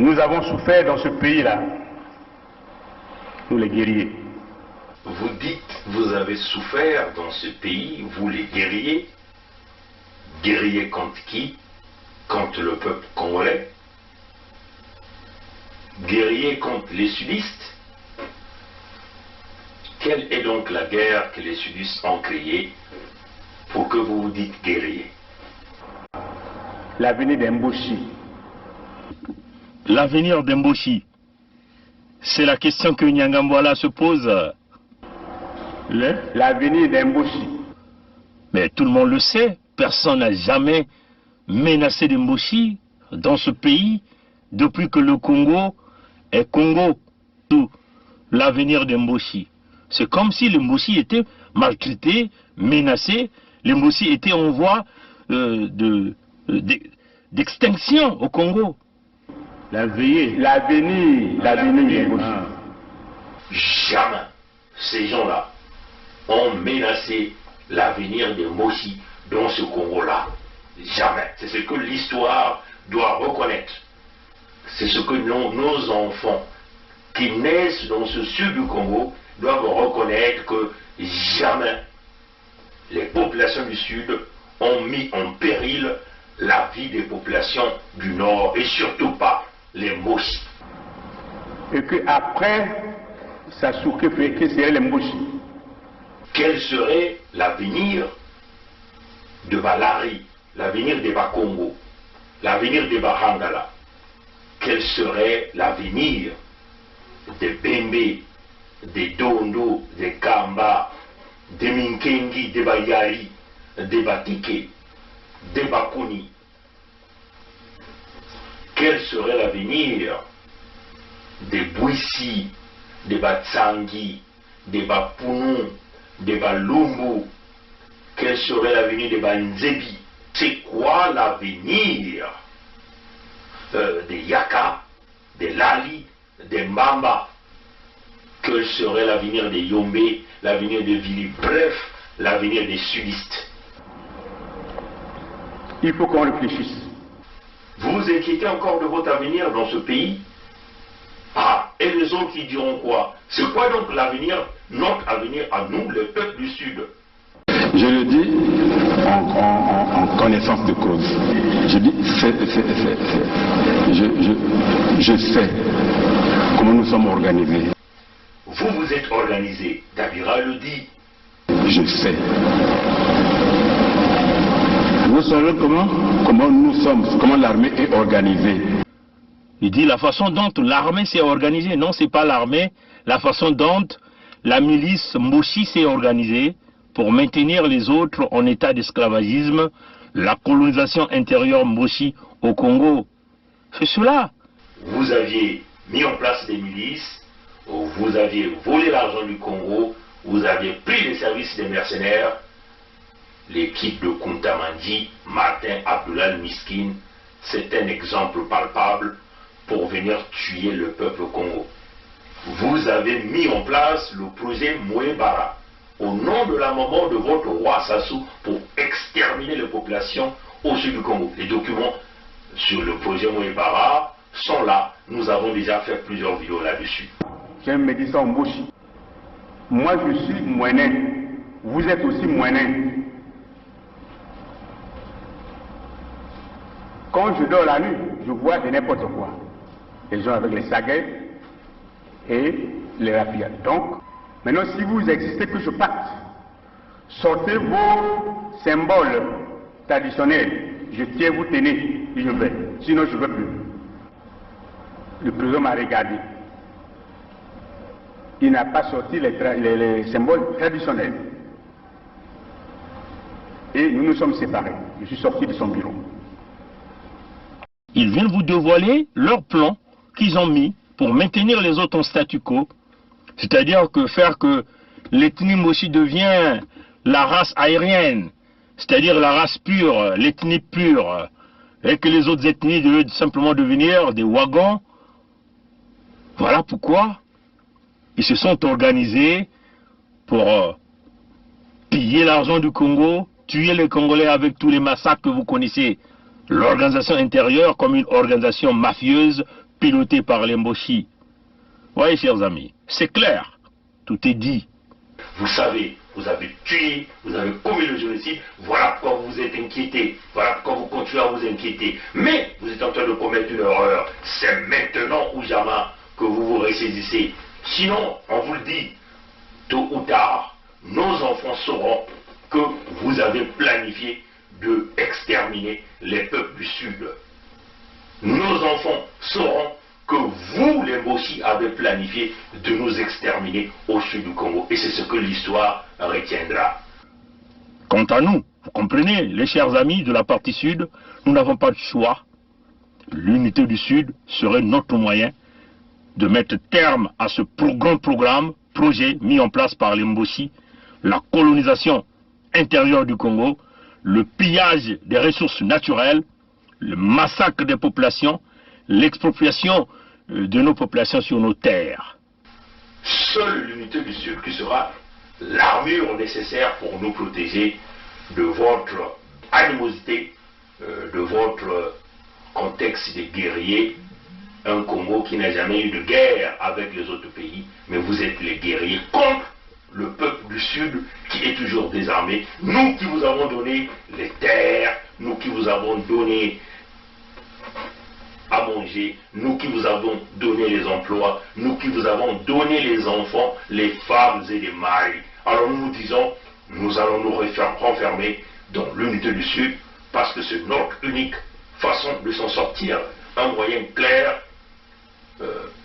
Nous avons souffert dans ce pays-là, nous les guerriers. Vous dites, vous avez souffert dans ce pays, vous les guerriers. Guerriers contre qui? Contre le peuple congolais. Guerriers contre les sudistes. Quelle est donc la guerre que les sudistes ont créée pour que vous vous dites guerriers? L'avenir d'Mboshi. L'avenir d'Mboshi, c'est la question que Nyangambwala se pose. L'avenir d'Mboshi. Mais tout le monde le sait, personne n'a jamais menacé d'Mboshi dans ce pays depuis que le Congo est Congo. Tout l'avenir d'Mboshi. C'est comme si l'Mboshi était maltraité, menacé, l'Mboshi était en voie d'extinction au Congo. L'avenir d'Mboshi. Jamais ces gens-là ont menacé l'avenir de Mboshi dans ce Congo-là. Jamais. C'est ce que l'histoire doit reconnaître. C'est ce que nos enfants qui naissent dans ce sud du Congo doivent reconnaître, que jamais les populations du sud ont mis en péril la vie des populations du nord, et surtout pas les Mboshi. Et qu'après, ça souffre que serait les Mboshi. Quel serait l'avenir de Balari, l'avenir de Bakongo, l'avenir de Bahangala? Quel serait l'avenir de Bembe, de Dondo, de Kamba, de Minkengi, de Bayari, de Batike, de Bakuni? Quel serait l'avenir de Bouissi, de Batsangi, de Bapounou, de Balumbu? Quel serait l'avenir de Banzebi? C'est quoi l'avenir de Yaka, de Lali, de Mbamba? Quel serait l'avenir de Yombe, l'avenir de Vili? Bref, l'avenir des sudistes. Il faut qu'on réfléchisse. Vous vous inquiétez encore de votre avenir dans ce pays? Ah, et les autres qui diront quoi? C'est quoi donc l'avenir, notre avenir à nous, le peuple du Sud? Je le dis en connaissance de cause. Je dis je sais comment nous sommes organisés. Vous, vous êtes organisé. Dabira le dit. Je sais. Vous savez comment nous sommes, comment l'armée est organisée. Il dit la façon dont l'armée s'est organisée. Non, c'est pas l'armée. La façon dont la milice Mboshi s'est organisée pour maintenir les autres en état d'esclavagisme, la colonisation intérieure Mboshi au Congo. C'est cela. Vous aviez mis en place des milices, vous aviez volé l'argent du Congo, vous aviez pris les services des mercenaires. L'équipe de Kuntamandi, Martin Abdoulaye Miskin, c'est un exemple palpable pour venir tuer le peuple Congo. Vous avez mis en place le projet Mouébara au nom de la maman de votre roi Sassou pour exterminer les populations au sud du Congo. Les documents sur le projet Mouébara sont là. Nous avons déjà fait plusieurs vidéos là-dessus. J'aime me dire ça en Mboshi. Moi je suis moinen. Vous êtes aussi moinen. Quand je dors la nuit, je vois de n'importe quoi. Les gens avec les saguets et les rapides. Donc, maintenant, si vous existez, que je parte, sortez vos symboles traditionnels. Je tiens, vous tenez, et je vais. Sinon, je ne veux plus. Le président m'a regardé. Il n'a pas sorti les symboles traditionnels. Et nous nous sommes séparés. Je suis sorti de son bureau. Ils viennent vous dévoiler leur plan qu'ils ont mis pour maintenir les autres en statu quo. C'est-à-dire que faire que l'ethnie Mboshi devient la race aérienne, c'est-à-dire la race pure, l'ethnie pure, et que les autres ethnies devaient simplement devenir des wagons. Voilà pourquoi ils se sont organisés pour piller l'argent du Congo, tuer les Congolais avec tous les massacres que vous connaissez. L'organisation intérieure comme une organisation mafieuse, pilotée par les Mboshi. Voyez, chers amis, c'est clair, tout est dit. Vous savez, vous avez tué, vous avez commis le génocide, voilà pourquoi vous vous êtes inquiété, voilà pourquoi vous continuez à vous inquiéter. Mais vous êtes en train de commettre une erreur, c'est maintenant ou jamais que vous vous ressaisissez. Sinon, on vous le dit, tôt ou tard, nos enfants sauront que vous avez planifié de exterminer les peuples du Sud. Nos enfants sauront que vous, les Mboshi, avez planifié de nous exterminer au sud du Congo. Et c'est ce que l'histoire retiendra. Quant à nous, vous comprenez, les chers amis de la partie sud, nous n'avons pas de choix. L'unité du Sud serait notre moyen de mettre terme à ce grand projet mis en place par les Mboshi, la colonisation intérieure du Congo, le pillage des ressources naturelles, le massacre des populations, l'expropriation de nos populations sur nos terres. Seule l'unité du Sud qui sera l'armure nécessaire pour nous protéger de votre animosité, de votre contexte de guerriers. Un Congo qui n'a jamais eu de guerre avec les autres pays, mais vous êtes les guerriers contre le peuple du Sud qui est toujours désarmé. Nous qui vous avons donné les terres, nous qui vous avons donné à manger, nous qui vous avons donné les emplois, nous qui vous avons donné les enfants, les femmes et les maris. Alors nous nous disons, nous allons nous renfermer dans l'unité du Sud parce que c'est notre unique façon de s'en sortir. Un moyen clair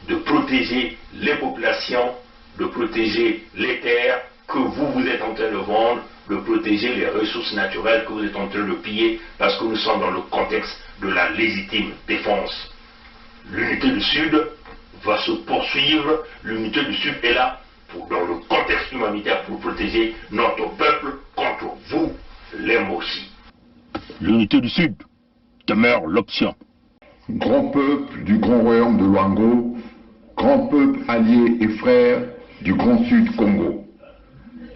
de protéger les populations, de protéger les terres que vous êtes en train de vendre, de protéger les ressources naturelles que vous êtes en train de piller, parce que nous sommes dans le contexte de la légitime défense. L'unité du Sud va se poursuivre, l'unité du Sud est là, dans le contexte humanitaire, pour protéger notre peuple contre vous, les Mboshi. L'unité du Sud demeure l'option. Grand peuple du grand royaume de Luango, grand peuple allié et frère du grand Sud Congo.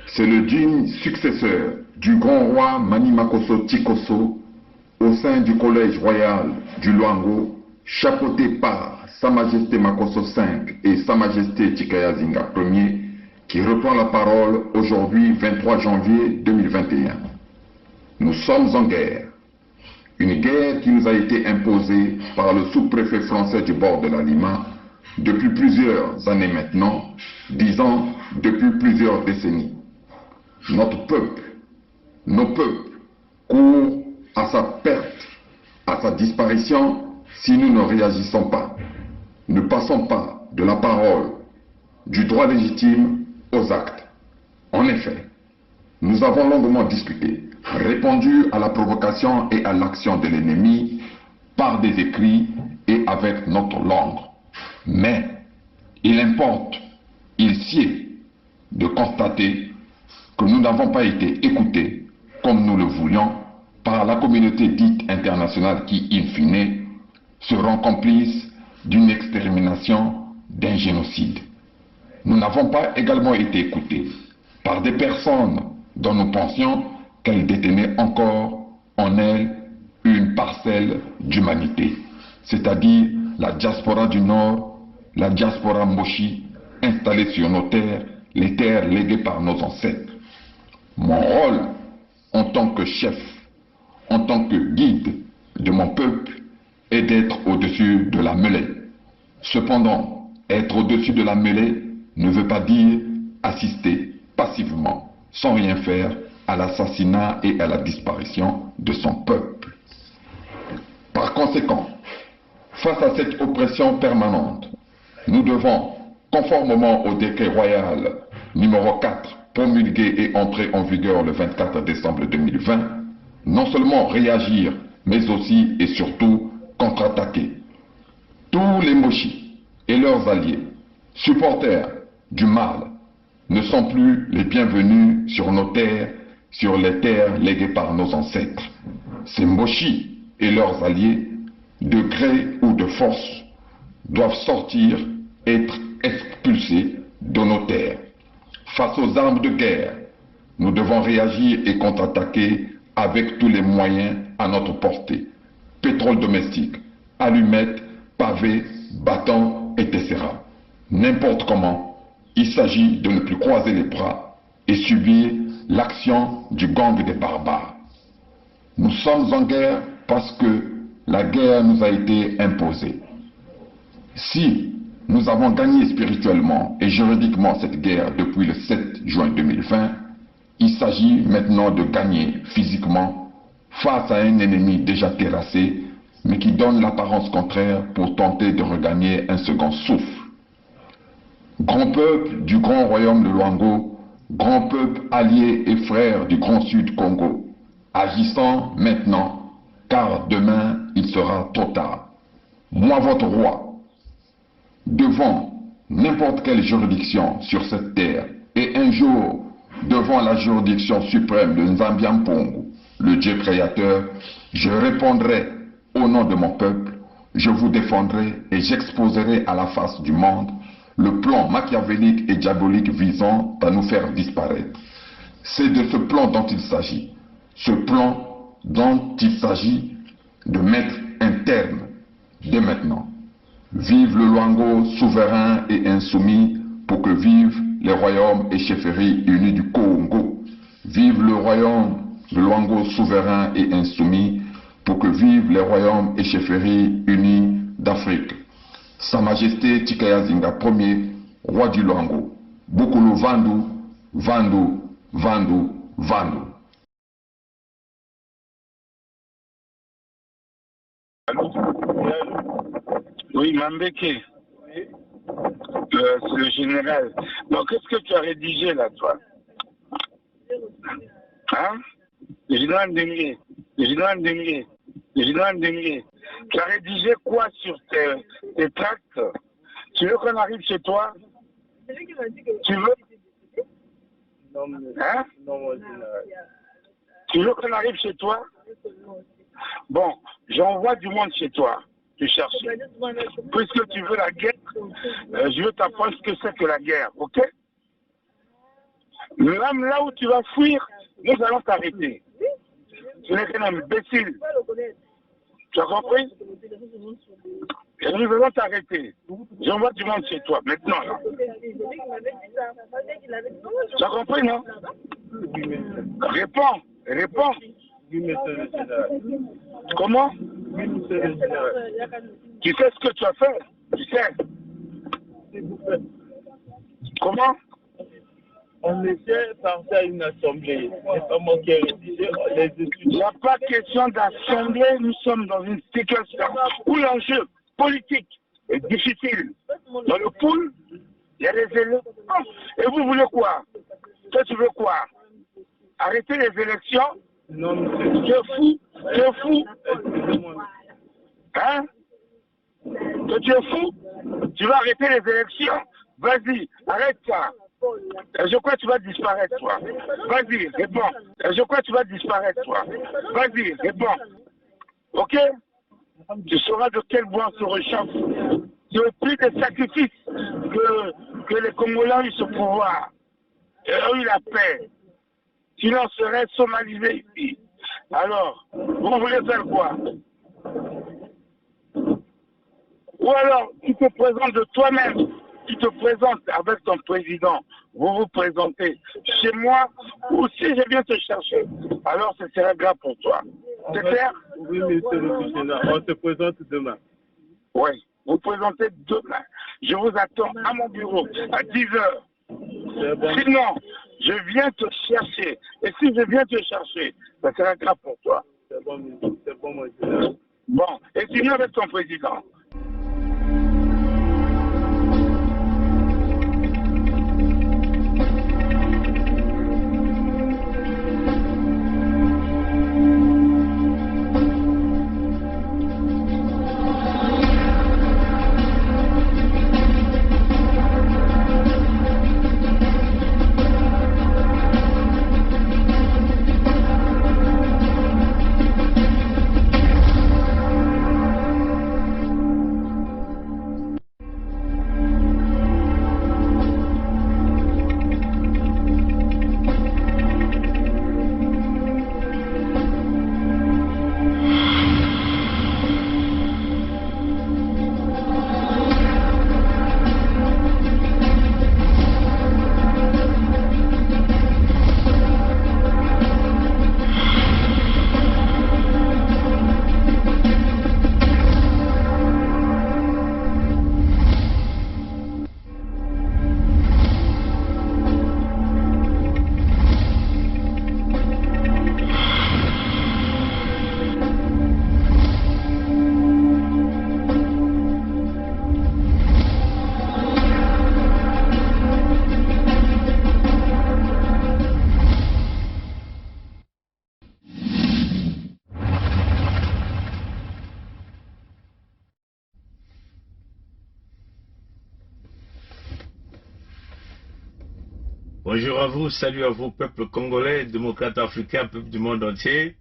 C'est le digne successeur du grand roi Mani Makosso Tikosso au sein du collège royal du Luango, chapeauté par Sa Majesté Makosso V et Sa Majesté Tikaya Zinga Ier, qui reprend la parole aujourd'hui 23 janvier 2021. Nous sommes en guerre. Une guerre qui nous a été imposée par le sous-préfet français du bord de la Lima depuis plusieurs années maintenant, disons depuis plusieurs décennies. Notre peuple, nos peuples courent à sa perte, à sa disparition si nous ne réagissons pas. Ne passons pas de la parole, du droit légitime aux actes. En effet, nous avons longuement discuté, répondu à la provocation et à l'action de l'ennemi par des écrits et avec notre langue. Mais il importe, il sied de constater que nous n'avons pas été écoutés comme nous le voulions par la communauté dite internationale qui, in fine, seront complices d'une extermination, d'un génocide. Nous n'avons pas également été écoutés par des personnes dont nous pensions qu'elles détenaient encore en elles une parcelle d'humanité, c'est-à-dire la diaspora du Nord, la diaspora Mboshi, installée sur nos terres, les terres léguées par nos ancêtres. Mon rôle, en tant que chef, en tant que guide de mon peuple, est d'être au-dessus de la mêlée. Cependant, être au-dessus de la mêlée ne veut pas dire assister passivement, sans rien faire, à l'assassinat et à la disparition de son peuple. Par conséquent, face à cette oppression permanente, nous devons, conformément au décret royal numéro 4, promulgué et entré en vigueur le 24 décembre 2020, non seulement réagir, mais aussi et surtout contre-attaquer. Tous les Mboshi et leurs alliés, supporters du mal, ne sont plus les bienvenus sur nos terres, sur les terres léguées par nos ancêtres. Ces Mboshi et leurs alliés, de gré ou de force, doivent sortir, être expulsés de nos terres. Face aux armes de guerre, nous devons réagir et contre-attaquer avec tous les moyens à notre portée. Pétrole domestique, allumettes, pavés, battant et tessera. N'importe comment, il s'agit de ne plus croiser les bras et subir l'action du gang des barbares. Nous sommes en guerre parce que la guerre nous a été imposée. Si nous avons gagné spirituellement et juridiquement cette guerre depuis le 7 juin 2020, il s'agit maintenant de gagner physiquement face à un ennemi déjà terrassé, mais qui donne l'apparence contraire pour tenter de regagner un second souffle. Grand peuple du grand royaume de Luango, grand peuple allié et frère du grand sud Congo, agissant maintenant, car demain il sera trop tard. Moi votre roi, devant n'importe quelle juridiction sur cette terre, et un jour devant la juridiction suprême de Nzambiampongo, le Dieu créateur, je répondrai au nom de mon peuple, je vous défendrai et j'exposerai à la face du monde le plan machiavélique et diabolique visant à nous faire disparaître. C'est de ce plan dont il s'agit. Ce plan dont il s'agit de mettre un terme dès maintenant. Vive le Luango souverain et insoumis pour que vivent les royaumes et chefferies unis du Congo. Vive le royaume de Luango souverain et insoumis pour que vivent les royaumes et chefferies unis d'Afrique. Sa Majesté Tikaya Zinga Ier, roi du Luango. Bukulu Vandu, Vandu, Vandu, Vandu. Oui, Mambeke. C'est le général. Donc, qu'est-ce que tu as rédigé là, toi? Hein? Le général Dengue. Le général Dengue. Le général Dengue. Tu as rédigé quoi sur tes tracts? Tu veux qu'on arrive chez toi? Tu veux? Hein? Tu veux qu'on arrive chez toi? Bon, j'envoie du monde chez toi. Tu cherches. Puisque tu veux la guerre, je veux t'apprendre ce que c'est que la guerre, ok? Même là où tu vas fuir, nous allons t'arrêter. Tu n'es qu'un imbécile. Tu as compris? Et nous allons t'arrêter. J'envoie du monde chez toi, maintenant. Là. Tu as compris, non? Réponds, réponds. Comment? Tu sais ce que tu as fait? Tu sais? Comment? On essaie de passer à une assemblée. Il n'y a pas question d'assemblée. Nous sommes dans une situation où l'enjeu politique est difficile. Dans le pool, il y a des élections. Et vous voulez quoi? Toi, tu veux quoi? Arrêter les élections? Non, monsieur. Tu es fou? Tu es fou? Hein? Toi, tu es fou? Tu vas arrêter les élections? Vas-y, arrête ça. Je crois que tu vas disparaître, toi. Vas-y, réponds. Je crois que tu vas disparaître, toi. Vas-y, réponds. Ok? Tu sauras de quel bois on se réchauffe. C'est au prix des sacrifices que les Congolais ont eu ce pouvoir. Et ont eu la paix. Sinon, on serait somalisé ici. Alors, vous voulez faire quoi? Ou alors, tu te présentes de toi-même. Tu te présentes avec ton président. Vous vous présentez chez moi, ou si je viens te chercher, alors ce serait grave pour toi. C'est clair? Oui, monsieur le président. On se présente demain. Oui, vous présentez demain. Je vous attends à mon bureau à 10h. Bon. Sinon, je viens te chercher. Et si je viens te chercher, ça sera grave pour toi. C'est bon, mon général. Bon, et sinon avec ton président. Bonjour à vous, salut à vous, peuple congolais, démocrates africains, peuple du monde entier.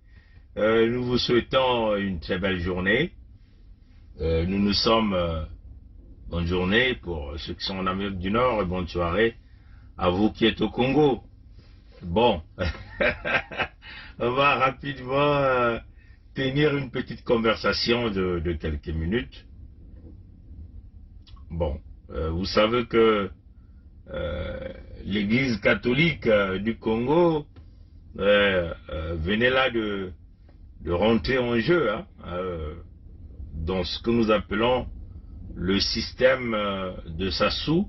Nous vous souhaitons une très belle journée. Nous sommes... bonne journée pour ceux qui sont en Amérique du Nord et bonne soirée à vous qui êtes au Congo. Bon, on va rapidement tenir une petite conversation de quelques minutes. Bon, vous savez que l'Église catholique du Congo venait là de rentrer en jeu hein, dans ce que nous appelons le système de Sassou,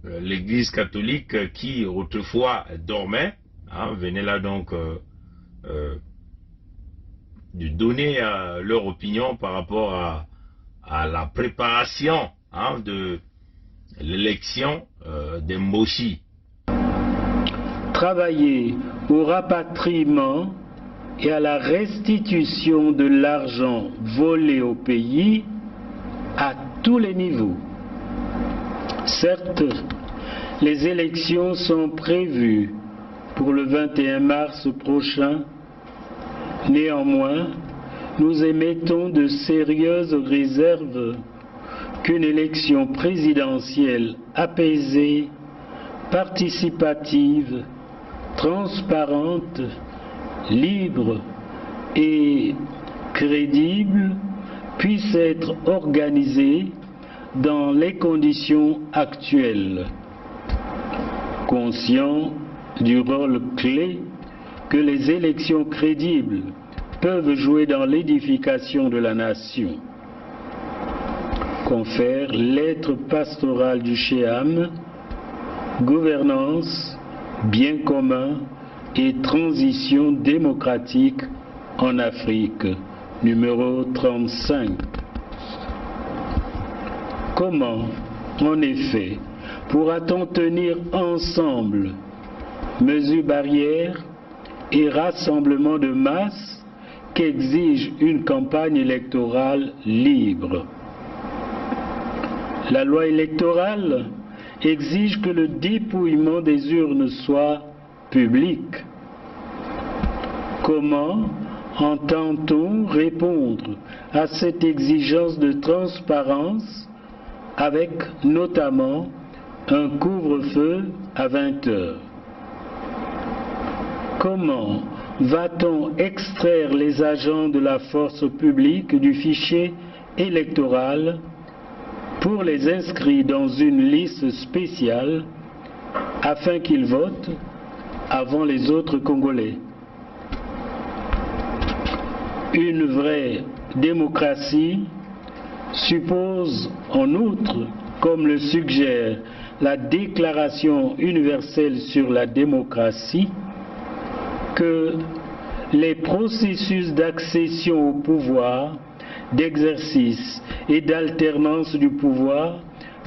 l'Église catholique qui autrefois dormait, hein, venait là donc de donner leur opinion par rapport à la préparation hein, de l'élection des Moshi. Travailler au rapatriement et à la restitution de l'argent volé au pays à tous les niveaux. Certes, les élections sont prévues pour le 21 mars prochain. Néanmoins, nous émettons de sérieuses réserves qu'une élection présidentielle apaisée, participative, transparente, libre et crédible puisse être organisée dans les conditions actuelles. Conscient du rôle clé que les élections crédibles peuvent jouer dans l'édification de la nation, confère lettre pastorale du Chéam, gouvernance, bien commun et transition démocratique en Afrique, numéro 35. Comment, en effet, pourra-t-on tenir ensemble mesures barrières et rassemblements de masse qu'exige une campagne électorale libre? La loi électorale exige que le dépouillement des urnes soit public. Comment entend-on répondre à cette exigence de transparence avec notamment un couvre-feu à 20 heures? Comment va-t-on extraire les agents de la force publique du fichier électoral pour les inscrire dans une liste spéciale afin qu'ils votent avant les autres Congolais? Une vraie démocratie suppose en outre, comme le suggère la Déclaration universelle sur la démocratie, que les processus d'accession au pouvoir, d'exercice et d'alternance du pouvoir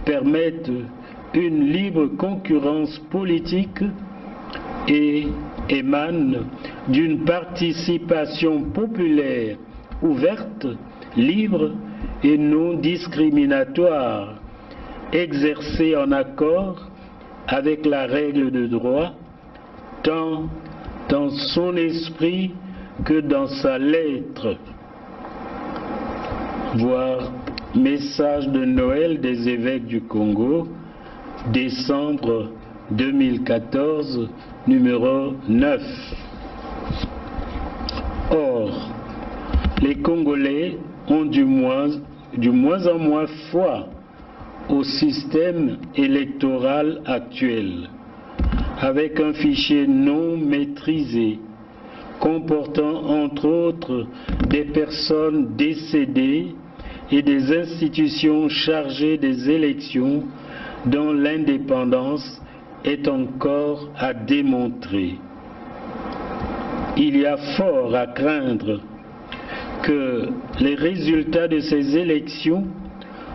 permettent une libre concurrence politique et émanent d'une participation populaire ouverte, libre et non discriminatoire, exercée en accord avec la règle de droit, tant dans son esprit que dans sa lettre. Voir message de Noël des évêques du Congo, décembre 2014, numéro 9. Or, les Congolais ont du moins en moins foi au système électoral actuel, avec un fichier non maîtrisé, comportant entre autres des personnes décédées et des institutions chargées des élections dont l'indépendance est encore à démontrer. Il y a fort à craindre que les résultats de ces élections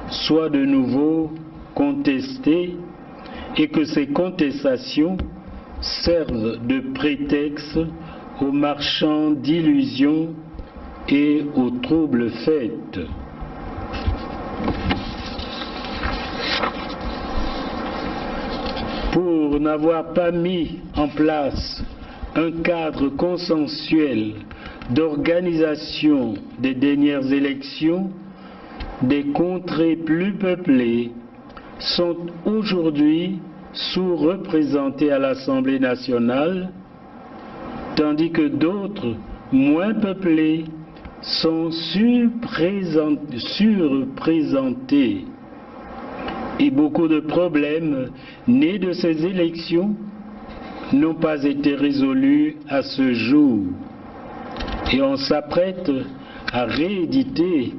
soient de nouveau contestés et que ces contestations servent de prétexte aux marchands d'illusions et aux troubles faits. pour n'avoir pas mis en place un cadre consensuel d'organisation des dernières élections, des contrées plus peuplées sont aujourd'hui sous-représentées à l'Assemblée nationale, tandis que d'autres, moins peuplées, sont surreprésentées. Et beaucoup de problèmes nés de ces élections n'ont pas été résolus à ce jour. Et on s'apprête à rééditer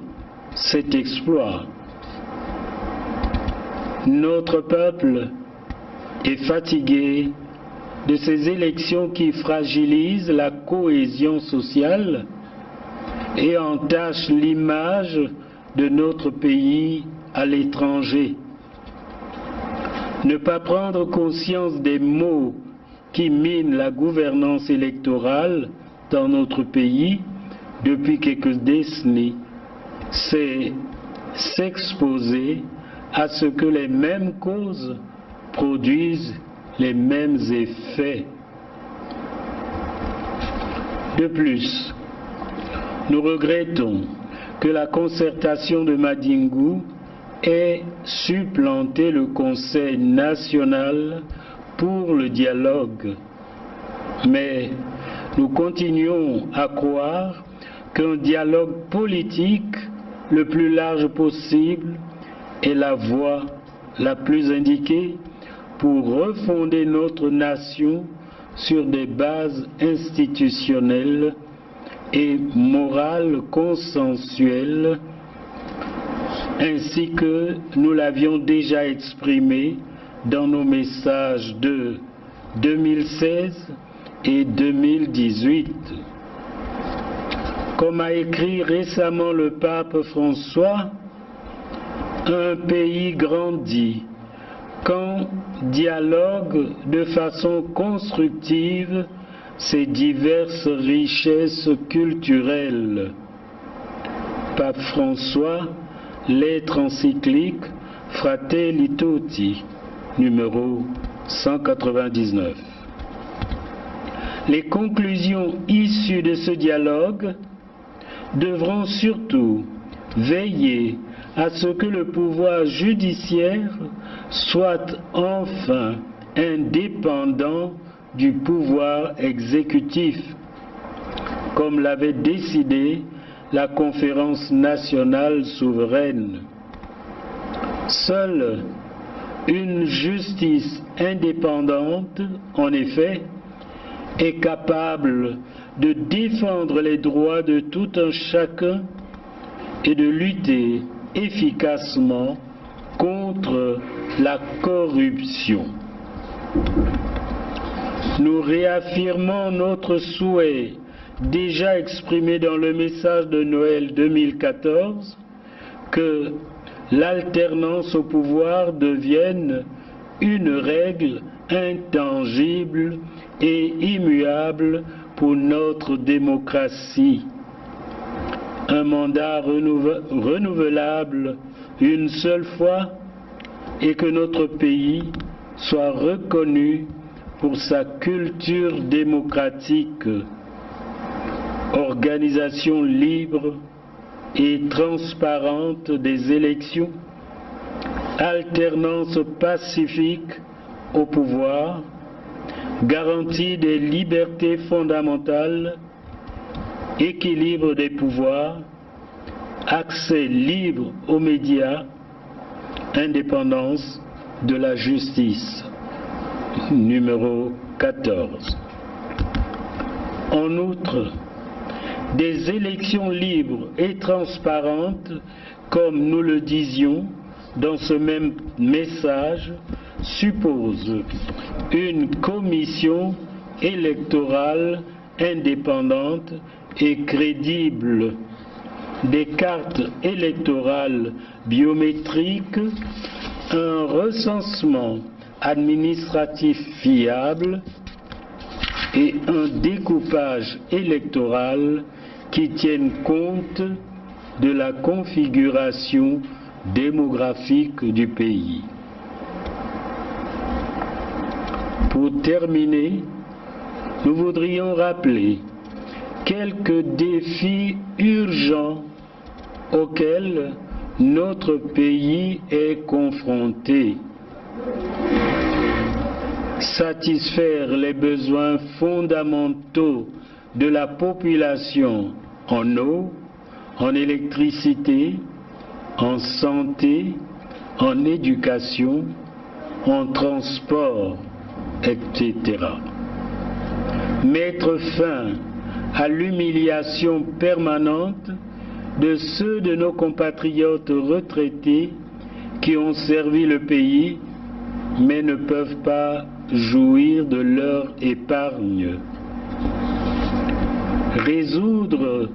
cet exploit. Notre peuple est fatigué de ces élections qui fragilisent la cohésion sociale et entachent l'image de notre pays à l'étranger. Ne pas prendre conscience des maux qui minent la gouvernance électorale dans notre pays depuis quelques décennies, c'est s'exposer à ce que les mêmes causes produisent les mêmes effets. De plus, nous regrettons que la concertation de Madingou ait supplanté le Conseil national pour le dialogue. Mais nous continuons à croire qu'un dialogue politique le plus large possible est la voie la plus indiquée pour refonder notre nation sur des bases institutionnelles et morales consensuelles, ainsi que nous l'avions déjà exprimé dans nos messages de 2016 et 2018. Comme a écrit récemment le pape François, un pays grandit quand dialogue de façon constructive ses diverses richesses culturelles. Pape François, lettre encyclique Fratelli Tutti, numéro 199. Les conclusions issues de ce dialogue devront surtout veiller à ce que le pouvoir judiciaire soit enfin indépendant du pouvoir exécutif, comme l'avait décidé la Conférence nationale souveraine. Seule une justice indépendante, en effet, est capable de défendre les droits de tout un chacun et de lutter efficacement contre la corruption. Nous réaffirmons notre souhait, déjà exprimé dans le message de Noël 2014, que l'alternance au pouvoir devienne une règle intangible et immuable pour notre démocratie. Un mandat renouvelable une seule fois et que notre pays soit reconnu pour sa culture démocratique, organisation libre et transparente des élections, alternance pacifique au pouvoir, garantie des libertés fondamentales, équilibre des pouvoirs, accès libre aux médias, indépendance de la justice. Numéro 14. En outre, des élections libres et transparentes, comme nous le disions dans ce même message, supposent une commission électorale indépendante et crédible, des cartes électorales biométriques, un recensement administratif fiable et un découpage électoral qui tienne compte de la configuration démographique du pays. Pour terminer, nous voudrions rappeler quelques défis urgents auxquels notre pays est confronté. Satisfaire les besoins fondamentaux de la population en eau, en électricité, en santé, en éducation, en transport, etc. Mettre fin à l'humiliation permanente de ceux de nos compatriotes retraités qui ont servi le pays mais ne peuvent pas jouir de leur épargne. Résoudre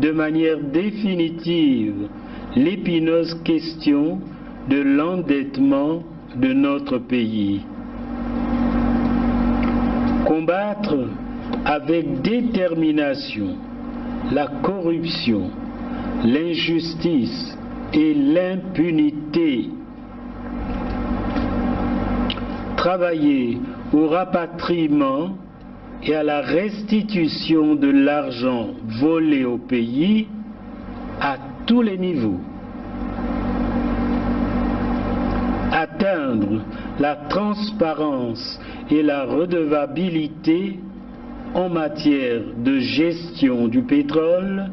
de manière définitive l'épineuse question de l'endettement de notre pays. Combattre avec détermination la corruption, l'injustice et l'impunité. Travailler au rapatriement et à la restitution de l'argent volé au pays à tous les niveaux. Atteindre la transparence et la redevabilité en matière de gestion du pétrole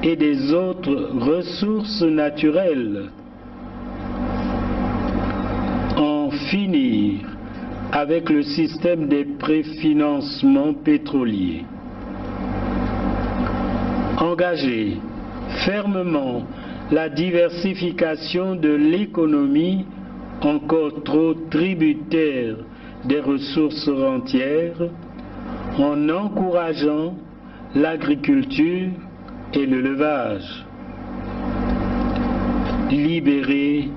et des autres ressources naturelles. En finir avec le système des préfinancements pétroliers. Engager fermement la diversification de l'économie encore trop tributaire des ressources rentières en encourageant l'agriculture et l'élevage. Libérer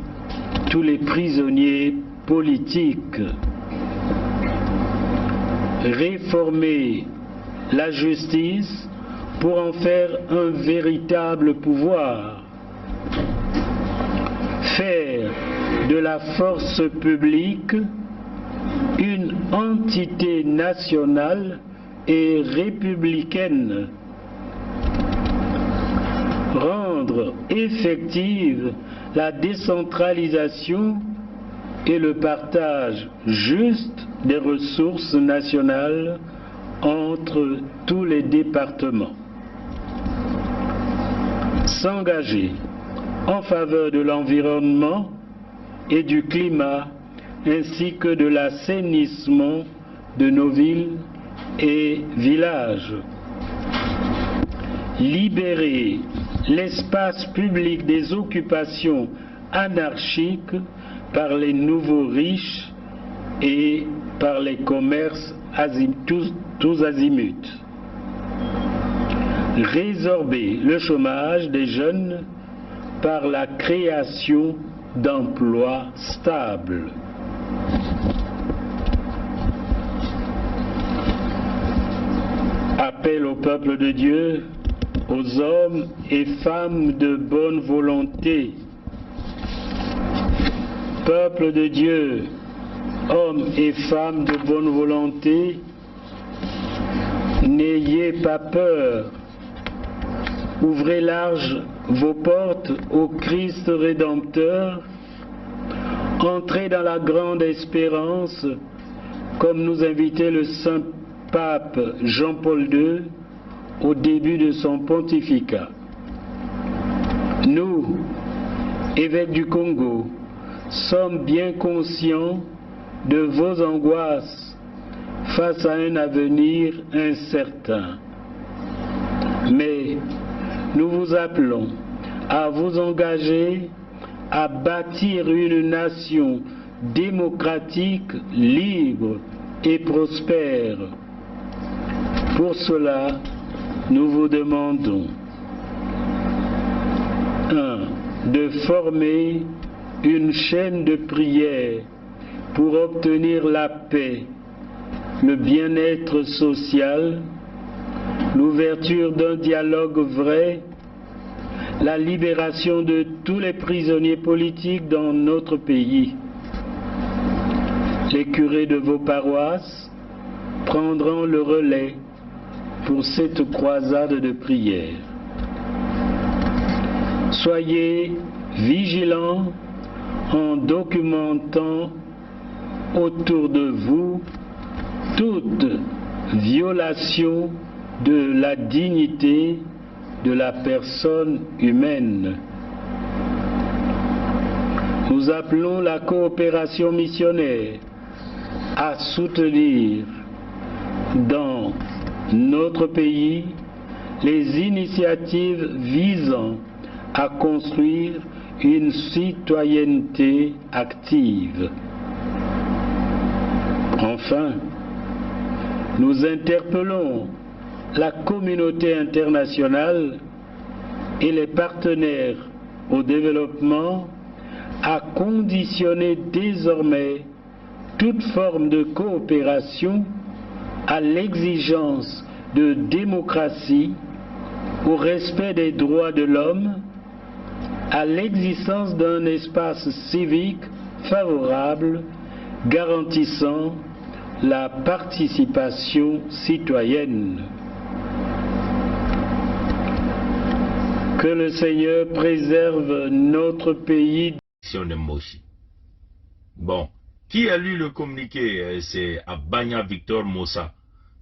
tous les prisonniers politiques. Réformer la justice pour en faire un véritable pouvoir. Faire de la force publique une entité nationale et républicaine. Rendre effective la décentralisation et le partage juste des ressources nationales entre tous les départements. S'engager en faveur de l'environnement et du climat ainsi que de l'assainissement de nos villes et villages. Libérer l'espace public des occupations anarchiques par les nouveaux riches et par les commerces tous azimuts. Résorber le chômage des jeunes par la création d'emplois stables. Appel au peuple de Dieu, aux hommes et femmes de bonne volonté. Peuple de Dieu, hommes et femmes de bonne volonté, n'ayez pas peur. Ouvrez large vos portes au Christ Rédempteur. Entrez dans la grande espérance, comme nous invitait le Saint Pape Jean-Paul II au début de son pontificat. Nous, évêques du Congo, sommes bien conscients de vos angoisses face à un avenir incertain. Mais nous vous appelons à vous engager à bâtir une nation démocratique, libre et prospère. Pour cela, nous vous demandons 1. De former une chaîne de prière pour obtenir la paix, le bien-être social, l'ouverture d'un dialogue vrai, la libération de tous les prisonniers politiques dans notre pays, Les curés de vos paroisses prendront le relais pour cette croisade de prière. Soyez vigilants en documentant autour de vous toute violation de la dignité de la personne humaine. Nous appelons la coopération missionnaire à soutenir dans notre pays les initiatives visant à construire une citoyenneté active. Enfin, nous interpellons la communauté internationale et les partenaires au développement à conditionner désormais toute forme de coopération à l'exigence de démocratie, au respect des droits de l'homme, à l'existence d'un espace civique favorable garantissant la participation citoyenne. Que le Seigneur préserve notre pays. Bon, qui a lu le communiqué? C'est Abagna Victor Mossa.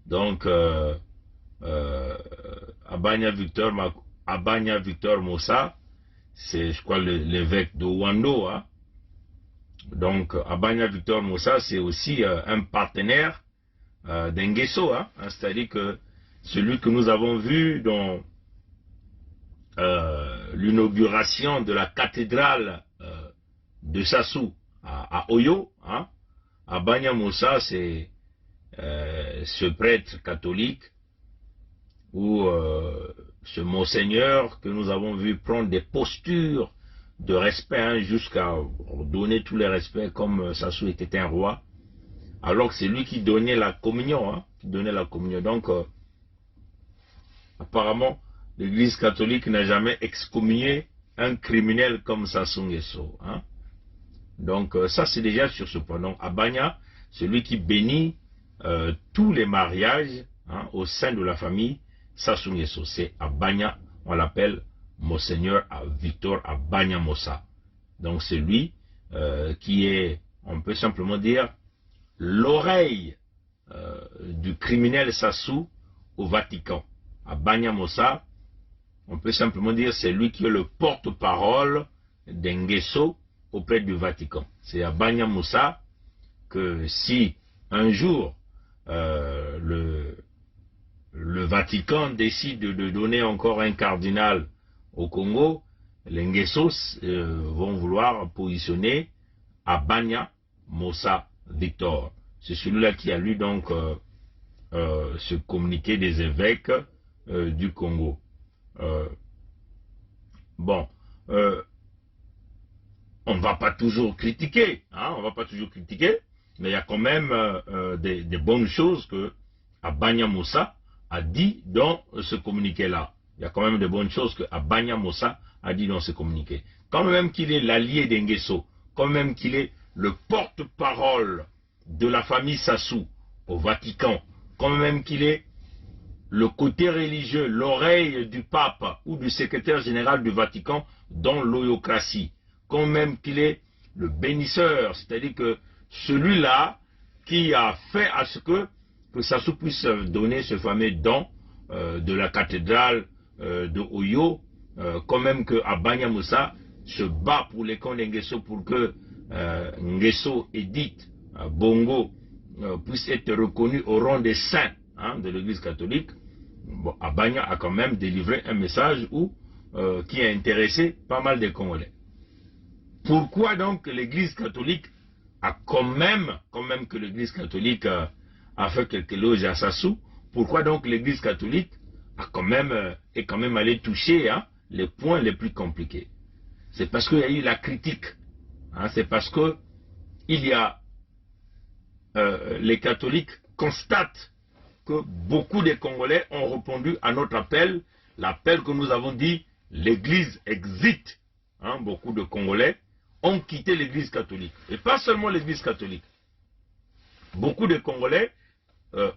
Donc, Abagna Victor Mossa, c'est, je crois, l'évêque de Wando. Hein? Donc, Abagna Victor Mossa, c'est aussi un partenaire d'Ngeso. Hein? C'est-à-dire que celui que nous avons vu dans l'inauguration de la cathédrale de Sassou à Oyo, hein? Abagna Mossa, c'est ce prêtre catholique ou ce monseigneur que nous avons vu prendre des postures de respect, hein, jusqu'à donner tous les respects comme Sassou était un roi, alors que c'est lui qui donnait la communion, hein, Donc, apparemment, l'Église catholique n'a jamais excommunié un criminel comme Sassou Nguesso. Hein. Donc, ça, c'est déjà sur ce point. Donc, Abagna, celui qui bénit tous les mariages, hein, au sein de la famille Sassou Nguesso. C'est Abagna, on l'appelle Monseigneur Victor Abagna Mossa. Donc, c'est lui qui est, on peut simplement dire, l'oreille du criminel Sassou au Vatican. Abagna Mossa, on peut simplement dire, c'est lui qui est le porte-parole d'Ngeso auprès du Vatican. C'est Abagna Mossa que si un jour le Vatican décide de donner encore un cardinal au Congo, les Nguessos vont vouloir positionner Abagna Mossa Victor. C'est celui-là qui a lu donc ce communiqué des évêques du Congo. Bon, on ne va pas toujours critiquer, hein, mais il y a quand même des bonnes choses que Abagna Mossa a dit dans ce communiqué-là. Il y a quand même de bonnes choses que Abagna Mossa a dit dans ce communiqué. Quand même qu'il est l'allié d'Ngeso, quand même qu'il est le porte-parole de la famille Sassou au Vatican, quand même qu'il est le côté religieux, l'oreille du pape ou du secrétaire général du Vatican dans l'oyocratie, quand même qu'il est le bénisseur, c'est-à-dire que celui-là qui a fait à ce que Sassou puisse donner ce fameux don de la cathédrale de Oyo, quand même que Abagna Mossa se bat pour les camps d'Ngeso pour que Nguesso Edith Bongo puisse être reconnu au rang des saints, hein, de l'Église catholique. Bon, Abagna a quand même délivré un message qui a intéressé pas mal de Congolais. Pourquoi donc l'Église catholique a quand même que l'Église catholique a fait quelques éloges à Sassou, pourquoi donc l'Église catholique est quand même allée toucher, hein, les points les plus compliqués? C'est parce qu'il y a eu la critique, hein, c'est parce que les catholiques constatent que beaucoup de Congolais ont répondu à notre appel, l'appel que nous avons dit, l'Église exit. Hein, beaucoup de Congolais ont quitté l'Église catholique. Et pas seulement l'Église catholique. beaucoup de Congolais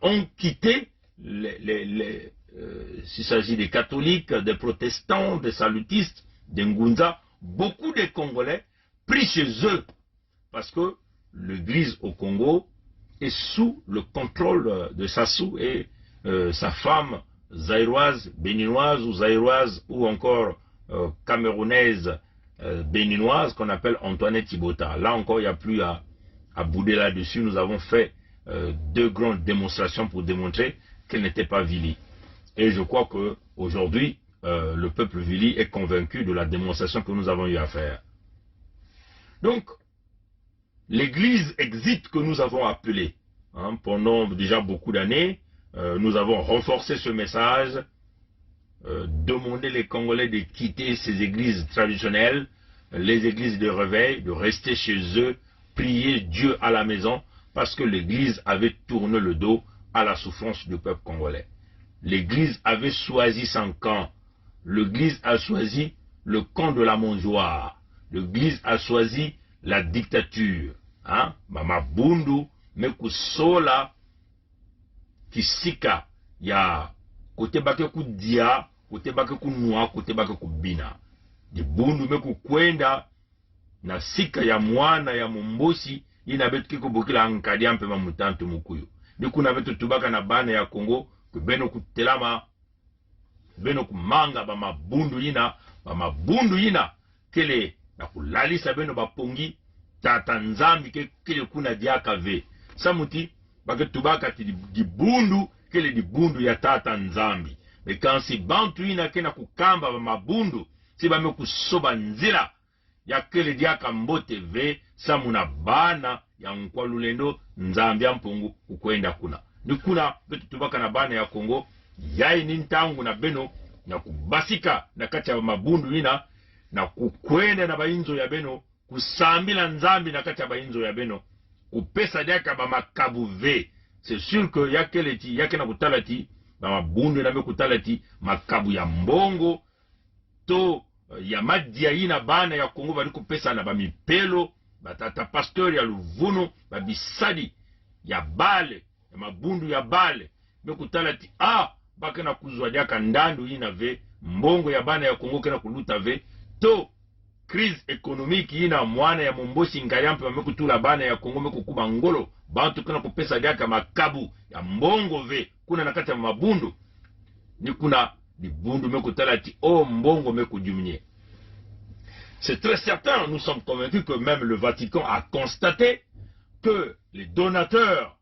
ont quitté, s'il s'agit des catholiques, des protestants, des salutistes, des Ngunza, beaucoup de Congolais pris chez eux parce que l'église au Congo est sous le contrôle de Sassou et sa femme zaïroise, béninoise ou zaïroise ou encore camerounaise béninoise qu'on appelle Antoinette Thibota. Là encore, il n'y a plus à bouder là-dessus. Nous avons fait 2 grandes démonstrations pour démontrer qu'elle n'était pas Vili. Et je crois qu'aujourd'hui, le peuple Vili est convaincu de la démonstration que nous avons eu à faire. Donc, l'église exit que nous avons appelée, pendant déjà beaucoup d'années, nous avons renforcé ce message, demandé les Congolais de quitter ces églises traditionnelles, les églises de réveil, de rester chez eux, prier Dieu à la maison, parce que l'église avait tourné le dos à la souffrance du peuple congolais. L'église avait choisi son camp. L'église a choisi le camp de la mangeoire. L'église a choisi la dictature. Mama Bundu, Mekusola, Kisika, ya kote bake ku dia, kote bake ku noa, kote bake ku bina. Di Bundu meku kwenda na sika ya mwana ya mombosi, ina betu kiko bokila ankadia mpema mutantu mukuyu. Di kuna betu tubaka na bana ya Kongo, kubeno kutelama, beno kumanga bama bundu ina, kele na kulalisa beno bapongi, tata nzambi kele kuna diaka ve. Samuti, bake tubaka ti di bundu, kele di bundu ya tata nzambi. Mais quand si bantu ina kena kukamba bama bundu, si bame kusoba nzila, ya kele diaka mbote ve, samuna bana ya Nkwalulendo nzambi ya mpungu kukwenda kuna. Nikuna betu tubaka na bana ya Kongo, yai nintangu na beno, na kubasika na kati ya mabundu ina, na kukwenda na bainzo ya beno, kusambila nzambi na kati ya bainzo ya beno, kupesa diaka ba makabu ve. C'est sûr que yake na kutalati, ba mabundu na me kutalati, makabu ya mbongo, to ya madia ina bana ya Kongo bali kupesa na ba mipelo, batata pasteur ya Luvuno, ba bisadi ya bale, ya mabundu ya bale, me kutalati, baka na kuzwa diaka ndandu ina ve, mbongo ya bana ya Kongo kena kuluta ve, to crise économique ina mwana ya mombosi ngayampe wa meku tula bana ya Kongo meku kuba ngolo, bantu kena kupesa diaka makabu ya mbongo ve, kuna nakati ya mabundu, ni kuna di bundu meku talati, mbongo meku juminye. C'est très certain, nous sommes convaincus que même le Vatican a constaté que les donateurs,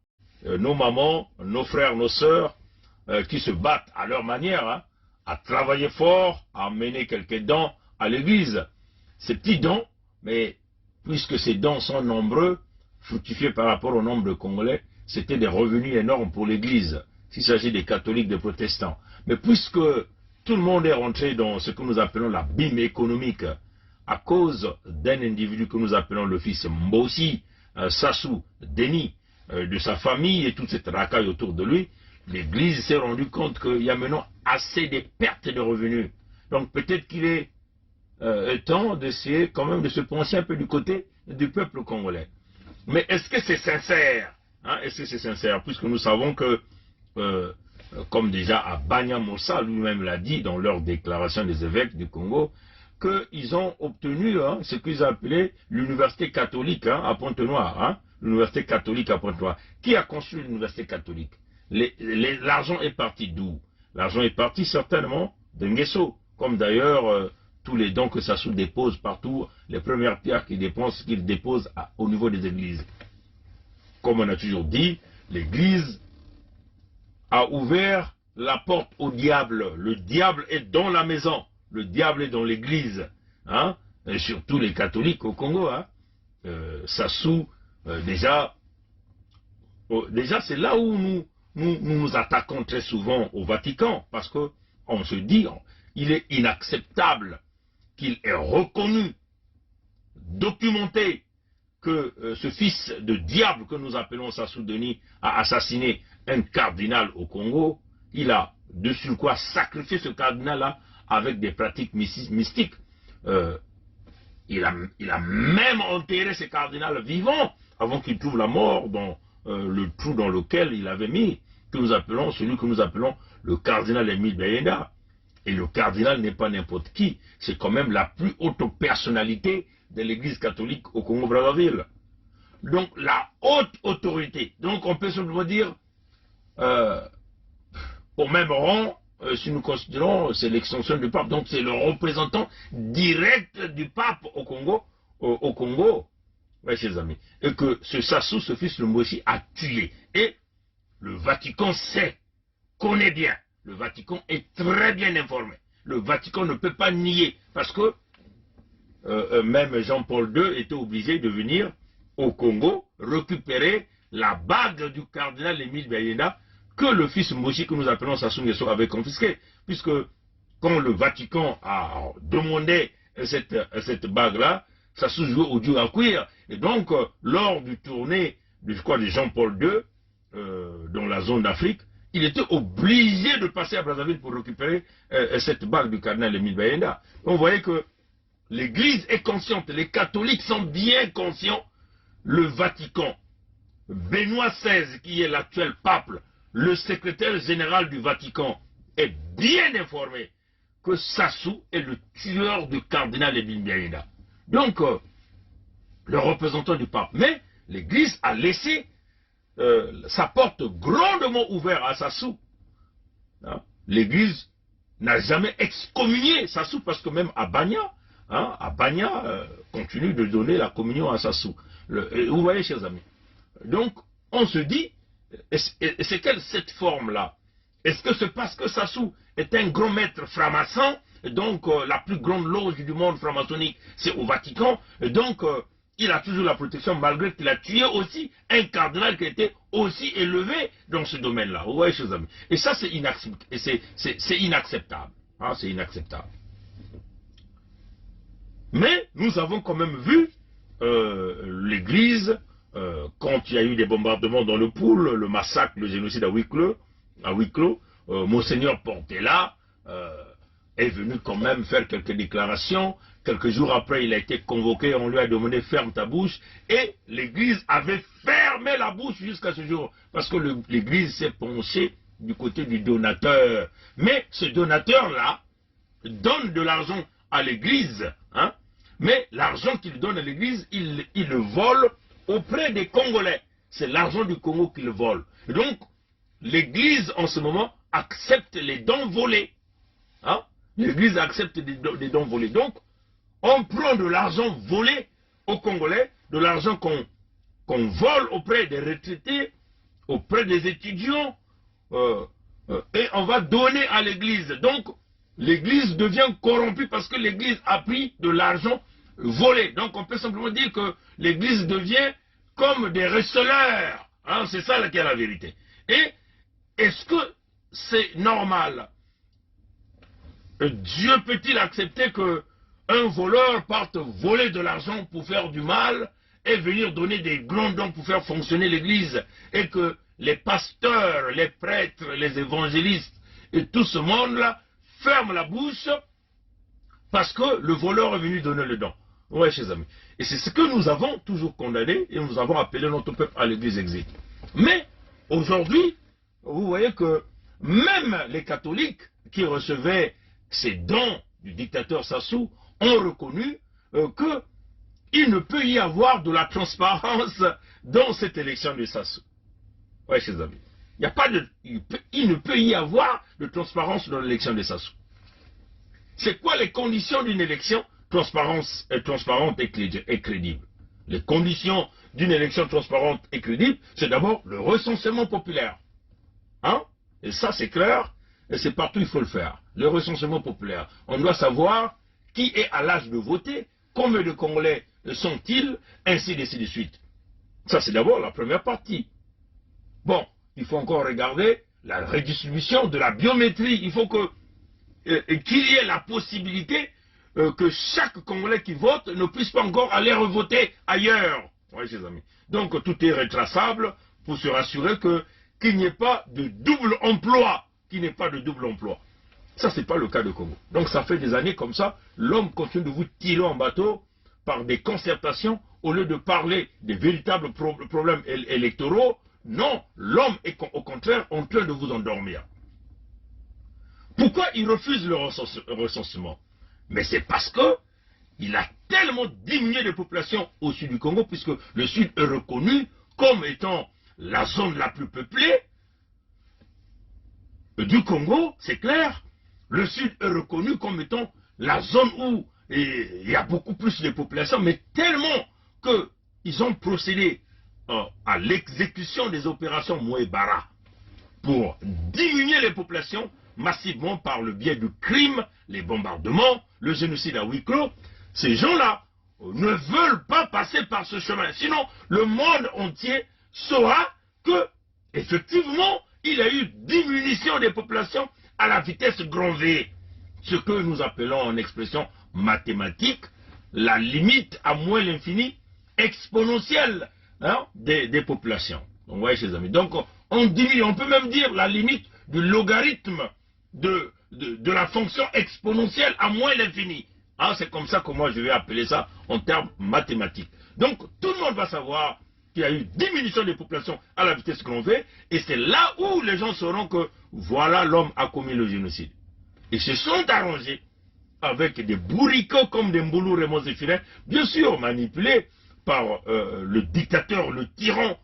nos mamans, nos frères, nos sœurs, qui se battent à leur manière, à travailler fort, à amener quelques dons à l'église. Ces petits dons, mais puisque ces dons sont nombreux, fructifiés par rapport au nombre de Congolais, c'était des revenus énormes pour l'église, s'il s'agit des catholiques, des protestants. Mais puisque tout le monde est rentré dans ce que nous appelons la bime économique, à cause d'un individu que nous appelons le fils Mbosi, Sassou, Denis, de sa famille et toute cette racaille autour de lui, l'église s'est rendue compte qu'il y a maintenant assez de pertes de revenus. Donc peut-être qu'il est temps d'essayer quand même de se pencher un peu du côté du peuple congolais. Mais est-ce que c'est sincère? Est-ce que c'est sincère? Puisque nous savons que, comme déjà Abanya Moussa lui-même l'a dit dans leur déclaration des évêques du Congo, qu'ils ont obtenu ce qu'ils appelaient l'université catholique à Pointe-Noire. L'université catholique à Pointe-Noire. Qui a construit l'université catholique? L'argent est parti d'où? L'argent est parti certainement de Nguesso, comme d'ailleurs tous les dons que Sassou dépose partout, les premières pierres qu'il dépose au niveau des églises. Comme on a toujours dit, l'église a ouvert la porte au diable. Le diable est dans la maison. Le diable est dans l'église, et surtout les catholiques au Congo. Sassou, déjà c'est là où nous attaquons très souvent au Vatican, parce qu'on se dit, il est inacceptable qu'il ait reconnu, documenté, que ce fils de diable que nous appelons Sassou Denis a assassiné un cardinal au Congo. Il a de surcroît sacrifié ce cardinal-là avec des pratiques mystiques. Il a même enterré ce cardinal vivant avant qu'il trouve la mort le trou dans lequel il avait mis, celui que nous appelons le cardinal Émile Bayenda. Et le cardinal n'est pas n'importe qui, c'est quand même la plus haute personnalité de l'église catholique au Congo-Brazzaville. Donc la haute autorité, donc on peut simplement dire, au même rang, si nous considérons, c'est l'extension du pape, donc c'est le représentant direct du pape au Congo, ouais, chers amis, et que ce Sassou, ce fils de Moshi, a tué. Et le Vatican connaît bien, le Vatican est très bien informé, le Vatican ne peut pas nier, parce que même Jean-Paul II était obligé de venir au Congo récupérer la bague du cardinal Émile Bayenda que le fils Moshi, que nous appelons Sassou Nguesso, avait confisqué, puisque quand le Vatican a demandé cette bague-là, Sassou jouait au dur à cuire. Et donc, lors du tournée, de Jean-Paul II, dans la zone d'Afrique, il était obligé de passer à Brazzaville pour récupérer cette bague du cardinal Émile Bayenda. Donc, vous voyez que l'Église est consciente, les catholiques sont bien conscients, le Vatican, Benoît XVI, qui est l'actuel pape, le secrétaire général du Vatican, est bien informé que Sassou est le tueur du cardinal Émile Bayenda. Donc, le représentant du pape. Mais l'Église a laissé sa porte grandement ouverte à Sassou. Hein? L'Église n'a jamais excommunié Sassou, parce que même à Bagna, continue de donner la communion à Sassou. Vous voyez, chers amis. Donc, on se dit, c'est quelle cette forme-là? Est-ce que c'est parce que Sassou est un grand maître franc-maçon, donc la plus grande loge du monde franc-maçonnique, c'est au Vatican, et donc il a toujours la protection, malgré qu'il a tué aussi un cardinal qui était aussi élevé dans ce domaine-là. Vous voyez, chers amis. Et ça, c'est inacceptable. Hein, c'est inacceptable. Mais nous avons quand même vu l'Église, quand il y a eu des bombardements dans le Poul, le massacre, le génocide à huis clos, Monseigneur Portela est venu quand même faire quelques déclarations. Quelques jours après, il a été convoqué, on lui a demandé « ferme ta bouche » et l'Église avait fermé la bouche jusqu'à ce jour, parce que l'Église s'est penchée du côté du donateur. Mais ce donateur-là donne de l'argent à l'Église, hein, mais l'argent qu'il donne à l'Église, il le vole auprès des Congolais. C'est l'argent du Congo qu'il vole. Et donc, l'Église, en ce moment, accepte les dons volés. Hein? L'Église accepte des dons volés. Donc, on prend de l'argent volé aux Congolais, de l'argent qu'on vole auprès des retraités, auprès des étudiants, et on va donner à l'Église. Donc, l'Église devient corrompue parce que l'Église a pris de l'argent volé. Donc, on peut simplement dire que l'Église devient comme des receleurs. Hein, c'est ça qui est la vérité. Et est-ce que c'est normal? Dieu peut-il accepter que un voleur parte voler de l'argent pour faire du mal et venir donner des grands dons pour faire fonctionner l'Église, et que les pasteurs, les prêtres, les évangélistes et tout ce monde-là ferment la bouche parce que le voleur est venu donner le don? Oui, chers amis. Et c'est ce que nous avons toujours condamné et nous avons appelé notre peuple à l'Église exil. Mais aujourd'hui, vous voyez que même les catholiques qui recevaient ces dons du dictateur Sassou ont reconnu qu'il ne peut y avoir de la transparence dans cette élection de Sassou. Oui, chers amis. Il ne peut y avoir de transparence dans l'élection de Sassou. C'est quoi les conditions d'une élection transparente et crédible? Les conditions d'une élection transparente et crédible, c'est d'abord le recensement populaire. Hein? Et ça, c'est clair, et c'est partout il faut le faire. Le recensement populaire. On doit savoir qui est à l'âge de voter, combien de Congolais sont-ils, ainsi de suite. Ça, c'est d'abord la première partie. Bon, il faut encore regarder la redistribution de la biométrie. Il faut qu'il y ait la possibilité que chaque Congolais qui vote ne puisse pas encore aller revoter ailleurs. Oui, chers amis. Donc, tout est retraçable pour se rassurer qu'il n'y ait pas de double emploi. Ça, ce n'est pas le cas de Congo. Donc, ça fait des années comme ça, l'homme continue de vous tirer en bateau par des concertations, au lieu de parler des véritables problèmes électoraux, non, l'homme est au contraire en train de vous endormir. Pourquoi il refuse le recensement? Mais c'est parce que il a tellement diminué les populations au sud du Congo, puisque le sud est reconnu comme étant la zone la plus peuplée du Congo, c'est clair. Le sud est reconnu comme étant la zone où il y a beaucoup plus de population, mais tellement qu'ils ont procédé à l'exécution des opérations Mouébara pour diminuer les populations massivement par le biais du crime, les bombardements, le génocide à huis clos. Ces gens-là ne veulent pas passer par ce chemin. Sinon, le monde entier saura que, effectivement, il y a eu diminution des populations à la vitesse grand V. Ce que nous appelons en expression mathématique la limite à moins l'infini exponentielle, hein, des populations. Donc, vous voyez, chers amis. Donc, on diminue, on peut même dire la limite du logarithme de la fonction exponentielle à moins l'infini. Ah, c'est comme ça que moi je vais appeler ça en termes mathématiques. Donc, tout le monde va savoir qu'il y a eu diminution des populations à la vitesse grand V, et c'est là où les gens sauront que voilà, l'homme a commis le génocide. Ils se sont arrangés avec des bourricots comme des Mboulou Raymond Zéphirins, bien sûr manipulés par le dictateur, le tyran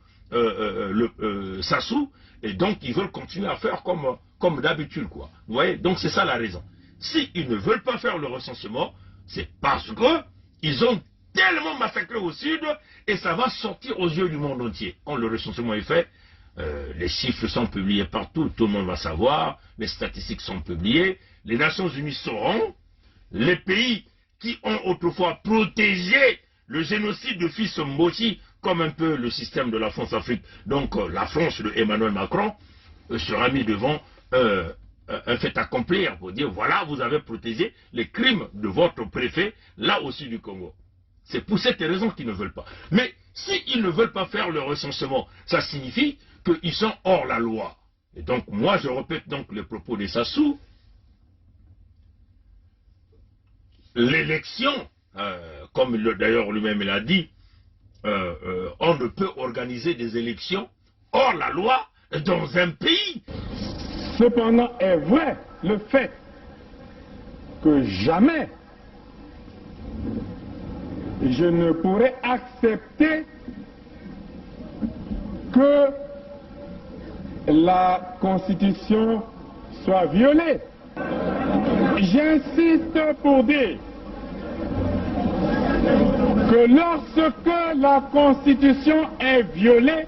Sassou, et donc ils veulent continuer à faire comme d'habitude, quoi. Vous voyez, donc c'est ça la raison. S'ils ne veulent pas faire le recensement, c'est parce que ils ont tellement massacré au sud, et ça va sortir aux yeux du monde entier. Quand le recensement est fait, les chiffres sont publiés partout, tout le monde va savoir, les statistiques sont publiées, les Nations Unies sauront, les pays qui ont autrefois protégé le génocide de fils Mboshi, comme un peu le système de la France-Afrique, donc la France de Emmanuel Macron, sera mis devant un fait accomplir pour dire, voilà, vous avez protégé les crimes de votre préfet, là au sud du Congo. C'est pour cette raison qu'ils ne veulent pas. Mais s'ils ne veulent pas faire le recensement, ça signifie qu'ils sont hors la loi. Et donc, moi, je répète donc les propos de Sassou. L'élection, comme d'ailleurs lui-même l'a dit, on ne peut organiser des élections hors la loi dans un pays. Cependant, est vrai le fait que jamais je ne pourrais accepter que la Constitution soit violée. J'insiste pour dire que lorsque la Constitution est violée,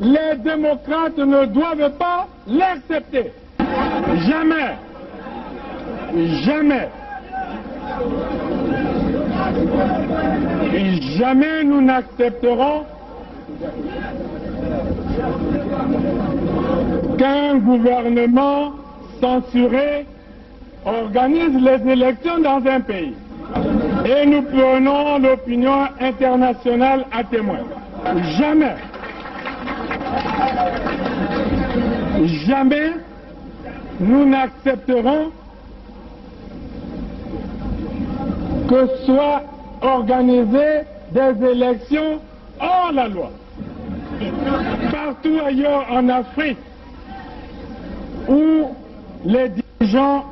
les démocrates ne doivent pas l'accepter. Jamais. Jamais. Et jamais nous n'accepterons qu'un gouvernement censuré organise les élections dans un pays. Et nous prenons l'opinion internationale à témoin. Jamais. Jamais nous n'accepterons que soient organisées des élections hors la loi. Partout ailleurs en Afrique où les dirigeants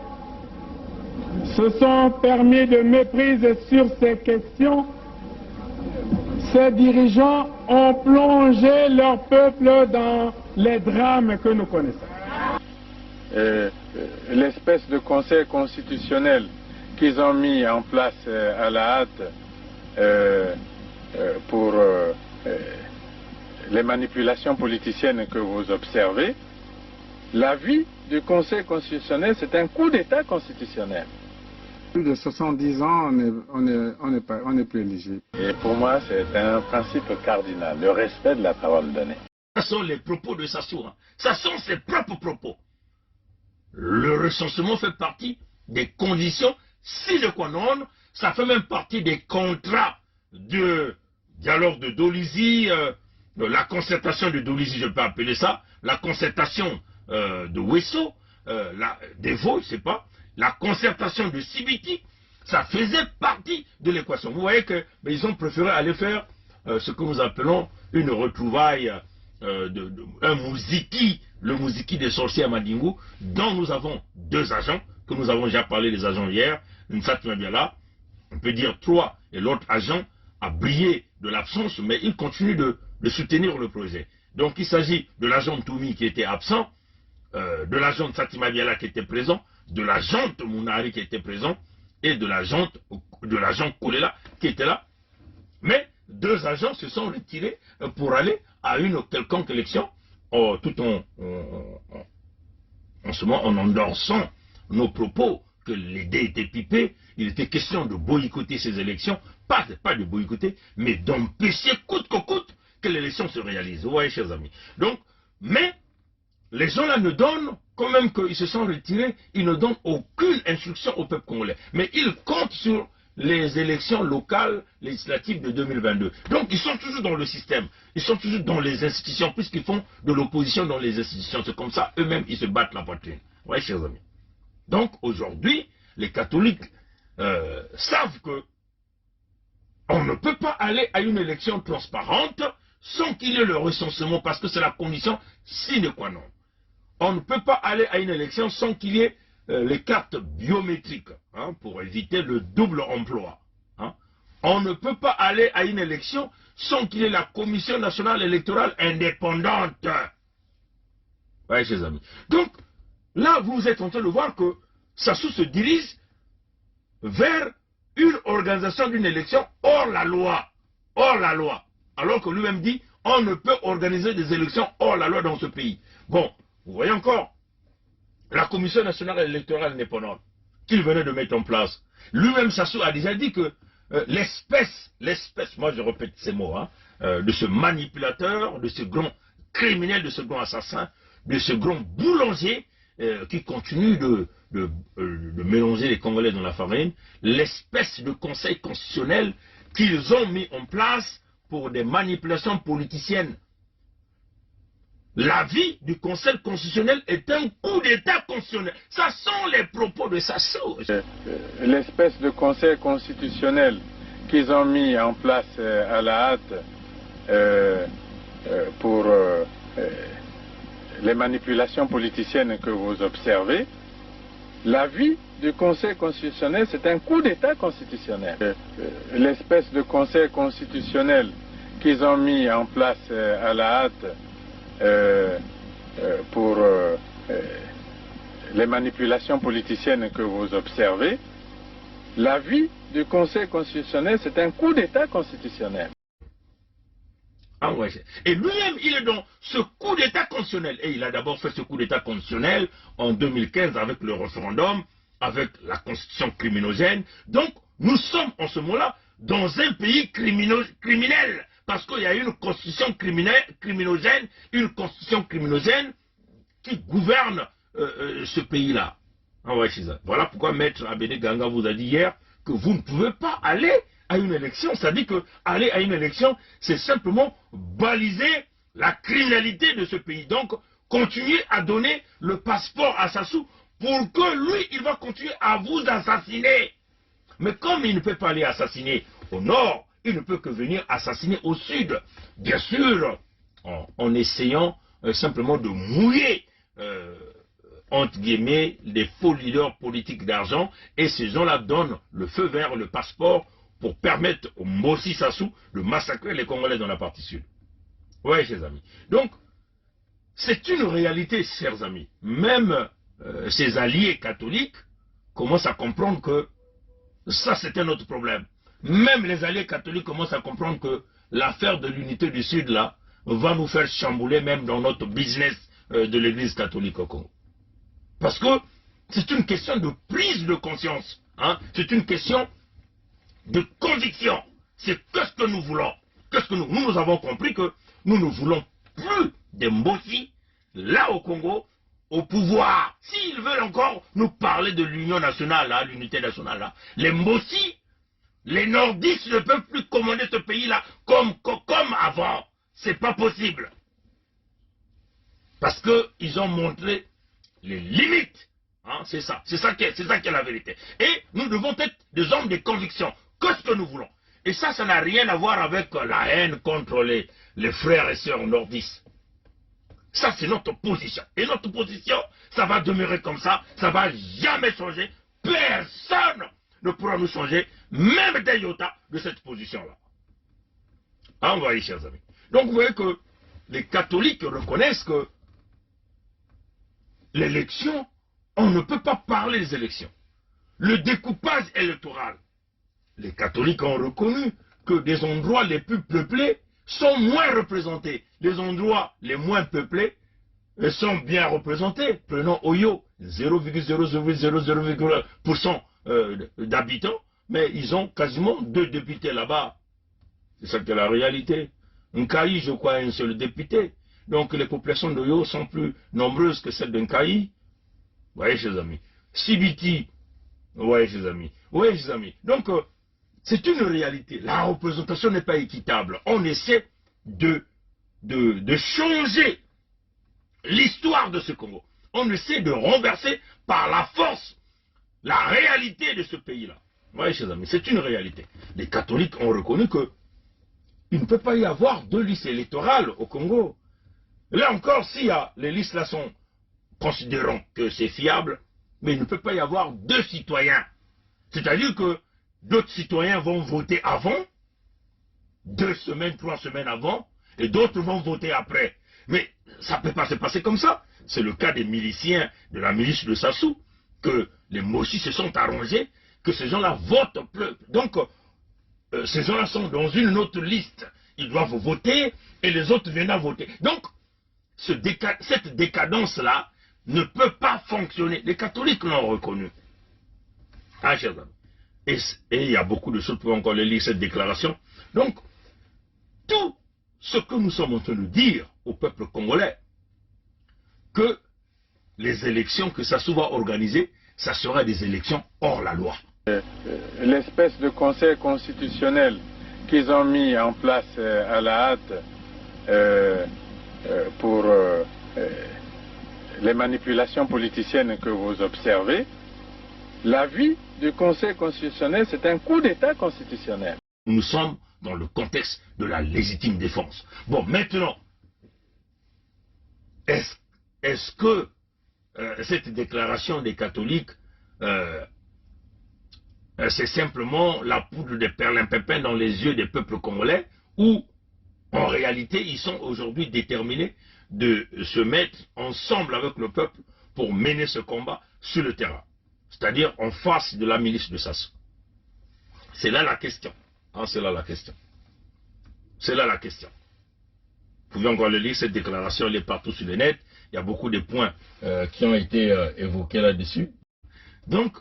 se sont permis de méprise sur ces questions, ces dirigeants ont plongé leur peuple dans les drames que nous connaissons. L'espèce de conseil constitutionnel qu'ils ont mis en place à la hâte pour les manipulations politiciennes que vous observez, l'avis du Conseil constitutionnel, c'est un coup d'État constitutionnel. Plus de 70 ans, on n'est plus éligible. Et pour moi, c'est un principe cardinal, le respect de la parole donnée. Ce sont les propos de Sassou. Ce sont ses propres propos. Le recensement fait partie des conditions sine qua non. Ça fait même partie des contrats de dialogue de Dolizy, la concertation de Dolizy, je peux appeler ça, la concertation de Wesso, d'Evo, je ne sais pas, la concertation de Sibiti, ça faisait partie de l'équation. Vous voyez qu'ils ont préféré aller faire ce que nous appelons une retrouvaille un mouziki, le mouziki des sorciers à Madingu, dont nous avons 2 agents, que nous avons déjà parlé des agents hier, Nsat Mabiala, on peut dire 3, et l'autre agent a brillé de l'absence, mais il continue de soutenir le projet. Donc il s'agit de l'agent Toumi qui était absent, de l'agent Satima Biala qui était présent, de l'agent Mounari qui était présent, et de l'agent Kolela qui était là. Mais 2 agents se sont retirés pour aller à une quelconque élection, tout en endorsant nos propos que les dés étaient pipés. Il était question de boycotter ces élections, pas de boycotter, mais d'empêcher coûte que coûte que l'élection se réalise. Vous voyez, chers amis. Donc, mais les gens là ne donnent, quand même qu'ils se sont retirés, ils ne donnent aucune instruction au peuple congolais. Mais ils comptent sur les élections locales législatives de 2022. Donc ils sont toujours dans le système, ils sont toujours dans les institutions, puisqu'ils font de l'opposition dans les institutions. C'est comme ça, eux-mêmes, ils se battent la poitrine. Vous voyez, chers amis. Donc aujourd'hui, les catholiques savent que on ne peut pas aller à une élection transparente sans qu'il y ait le recensement, parce que c'est la condition sine qua non. On ne peut pas aller à une élection sans qu'il y ait les cartes biométriques, hein, pour éviter le double emploi. Hein. On ne peut pas aller à une élection sans qu'il y ait la Commission nationale électorale indépendante. Oui, chers amis. Donc, là, vous êtes en train de voir que Sassou se dirige vers une organisation d'une élection hors la loi. Hors la loi. Alors que lui-même dit, on ne peut organiser des élections hors la loi dans ce pays. Bon, vous voyez encore, la Commission nationale électorale indépendante qu'il venait de mettre en place. Lui-même, Sassou a déjà dit que l'espèce, moi je répète ces mots, hein, de ce manipulateur, de ce grand criminel, de ce grand assassin, de ce grand boulanger qui continue de mélanger les Congolais dans la farine, l'espèce de conseil constitutionnel qu'ils ont mis en place pour des manipulations politiciennes. L'avis du Conseil constitutionnel est un coup d'État constitutionnel. Ça sont les propos de Sassou. L'espèce de Conseil constitutionnel qu'ils ont mis en place à la hâte pour les manipulations politiciennes que vous observez, l'avis du Conseil constitutionnel, c'est un coup d'État constitutionnel. L'espèce de Conseil constitutionnel qu'ils ont mis en place à la hâte pour les manipulations politiciennes que vous observez, l'avis du Conseil constitutionnel, c'est un coup d'État constitutionnel. Ah ouais. Et lui-même, il est dans ce coup d'État constitutionnel. Et il a d'abord fait ce coup d'État constitutionnel en 2015 avec le référendum, avec la constitution criminogène. Donc, nous sommes en ce moment-là dans un pays criminel. Parce qu'il y a une constitution criminogène, une constitution criminogène qui gouverne ce pays-là. Ah ouais, voilà pourquoi Maître Abéné Ganga vous a dit hier que vous ne pouvez pas aller à une élection. Ça dit que aller à une élection, c'est simplement baliser la criminalité de ce pays. Donc, continuez à donner le passeport à Sassou pour que lui, il va continuer à vous assassiner. Mais comme il ne peut pas aller assassiner au nord, il ne peut que venir assassiner au sud. Bien sûr, en essayant simplement de mouiller, entre guillemets, les faux leaders politiques d'argent. Et ces gens-là donnent le feu vert, le passeport, pour permettre au Mossi Sassou de massacrer les Congolais dans la partie sud. Oui, chers amis. Donc, c'est une réalité, chers amis. Même ses alliés catholiques commencent à comprendre que ça, c'est un autre problème. Même les alliés catholiques commencent à comprendre que l'affaire de l'unité du Sud, là, va nous faire chambouler même dans notre business de l'Église catholique au Congo. Parce que c'est une question de prise de conscience. Hein? C'est une question de conviction. C'est qu'est-ce que nous voulons. Qu'est-ce que nous avons compris que nous ne voulons plus des Mbossi, là au Congo, au pouvoir. S'ils veulent encore nous parler de l'union nationale, là, l'unité nationale, là, les Mbossi, les nordistes ne peuvent plus commander ce pays-là comme avant. C'est pas possible. Parce qu'ils ont montré les limites. Hein, c'est ça qui est la vérité. Et nous devons être des hommes de conviction. Qu'est-ce que nous voulons? Et ça n'a rien à voir avec la haine contre les frères et sœurs nordistes. Ça, c'est notre position. Et notre position, ça va demeurer comme ça va jamais changer. Personne ne pourra nous changer, même d'un iota, de cette position-là. Ah, vous voyez, chers amis. Donc, vous voyez que les catholiques reconnaissent que l'élection, on ne peut pas parler des élections. Le découpage électoral, les catholiques ont reconnu que des endroits les plus peuplés sont moins représentés. Les endroits les moins peuplés sont bien représentés. Prenons Oyo, 0,0000% d'habitants, mais ils ont quasiment 2 députés là-bas. C'est ça que la réalité. Nkayi, je crois, a un seul député. Donc les populations d'Oyo sont plus nombreuses que celles d'Nkayi. Vous voyez, chers amis. Sibiti, vous voyez, chers amis. Vous voyez, chers amis. Donc, c'est une réalité. La représentation n'est pas équitable. On essaie de changer l'histoire de ce Congo. On essaie de renverser par la force la réalité de ce pays-là. Vous voyez, chers amis, c'est une réalité. Les catholiques ont reconnu que il ne peut pas y avoir 2 listes électorales au Congo. Là encore, si les listes là considérons que c'est fiable, mais il ne peut pas y avoir 2 citoyens. C'est-à-dire que d'autres citoyens vont voter avant, 2 semaines, 3 semaines avant, et d'autres vont voter après. Mais ça ne peut pas se passer comme ça. C'est le cas des miliciens de la milice de Sassou, que les Moshi se sont arrangés, que ces gens-là votent. Donc, ces gens-là sont dans une autre liste. Ils doivent voter, et les autres viennent à voter. Donc, cette décadence-là ne peut pas fonctionner. Les catholiques l'ont reconnu. Ah, chers amis. Et il y a beaucoup de choses, vous pouvez encore lire cette déclaration. Donc, tout ce que nous sommes en train de dire au peuple congolais, que les élections que Sassou va organiser, ça sera des élections hors la loi. L'espèce de conseil constitutionnel qu'ils ont mis en place à la hâte pour les manipulations politiciennes que vous observez, l'avis du Conseil constitutionnel, c'est un coup d'État constitutionnel. Nous sommes dans le contexte de la légitime défense. Bon, maintenant, est-ce que cette déclaration des catholiques, c'est simplement la poudre de perlimpinpin dans les yeux des peuples congolais, ou en réalité, ils sont aujourd'hui déterminés de se mettre ensemble avec le peuple pour mener ce combat sur le terrain, c'est-à-dire en face de la milice de Sassou. C'est là la question. Hein, c'est là la question. C'est là la question. Vous pouvez encore le lire, cette déclaration, elle est partout sur le net. Il y a beaucoup de points qui ont été évoqués là-dessus. Donc,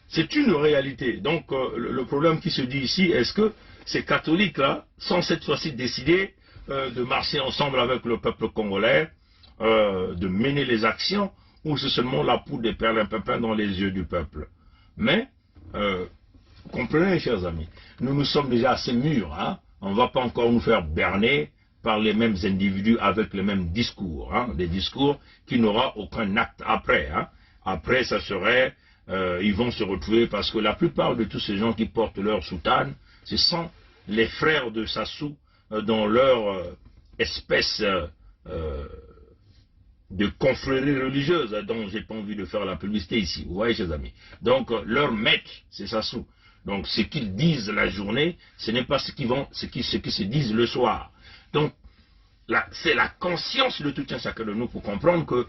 c'est une réalité. Donc, le problème qui se dit ici, est-ce que ces catholiques-là sont cette fois-ci décidés de marcher ensemble avec le peuple congolais, de mener les actions, ou c'est seulement la poudre de perlimpinpin dans les yeux du peuple? Mais, comprenez, chers amis, nous sommes déjà assez mûrs. Hein? On ne va pas encore nous faire berner par les mêmes individus avec les mêmes discours. Hein? Des discours qui n'auront aucun acte après. Hein? Après, ça serait... ils vont se retrouver parce que la plupart de tous ces gens qui portent leur soutane, ce sont les frères de Sassou dans leur espèce de confrérie religieuse dont j'ai pas envie de faire la publicité ici. Vous voyez, chers amis. Donc, leur maître, c'est Sassou. Donc, ce qu'ils disent la journée, ce n'est pas ce qu'ils se disent le soir. Donc, c'est la conscience de tout un chacun de nous pour comprendre que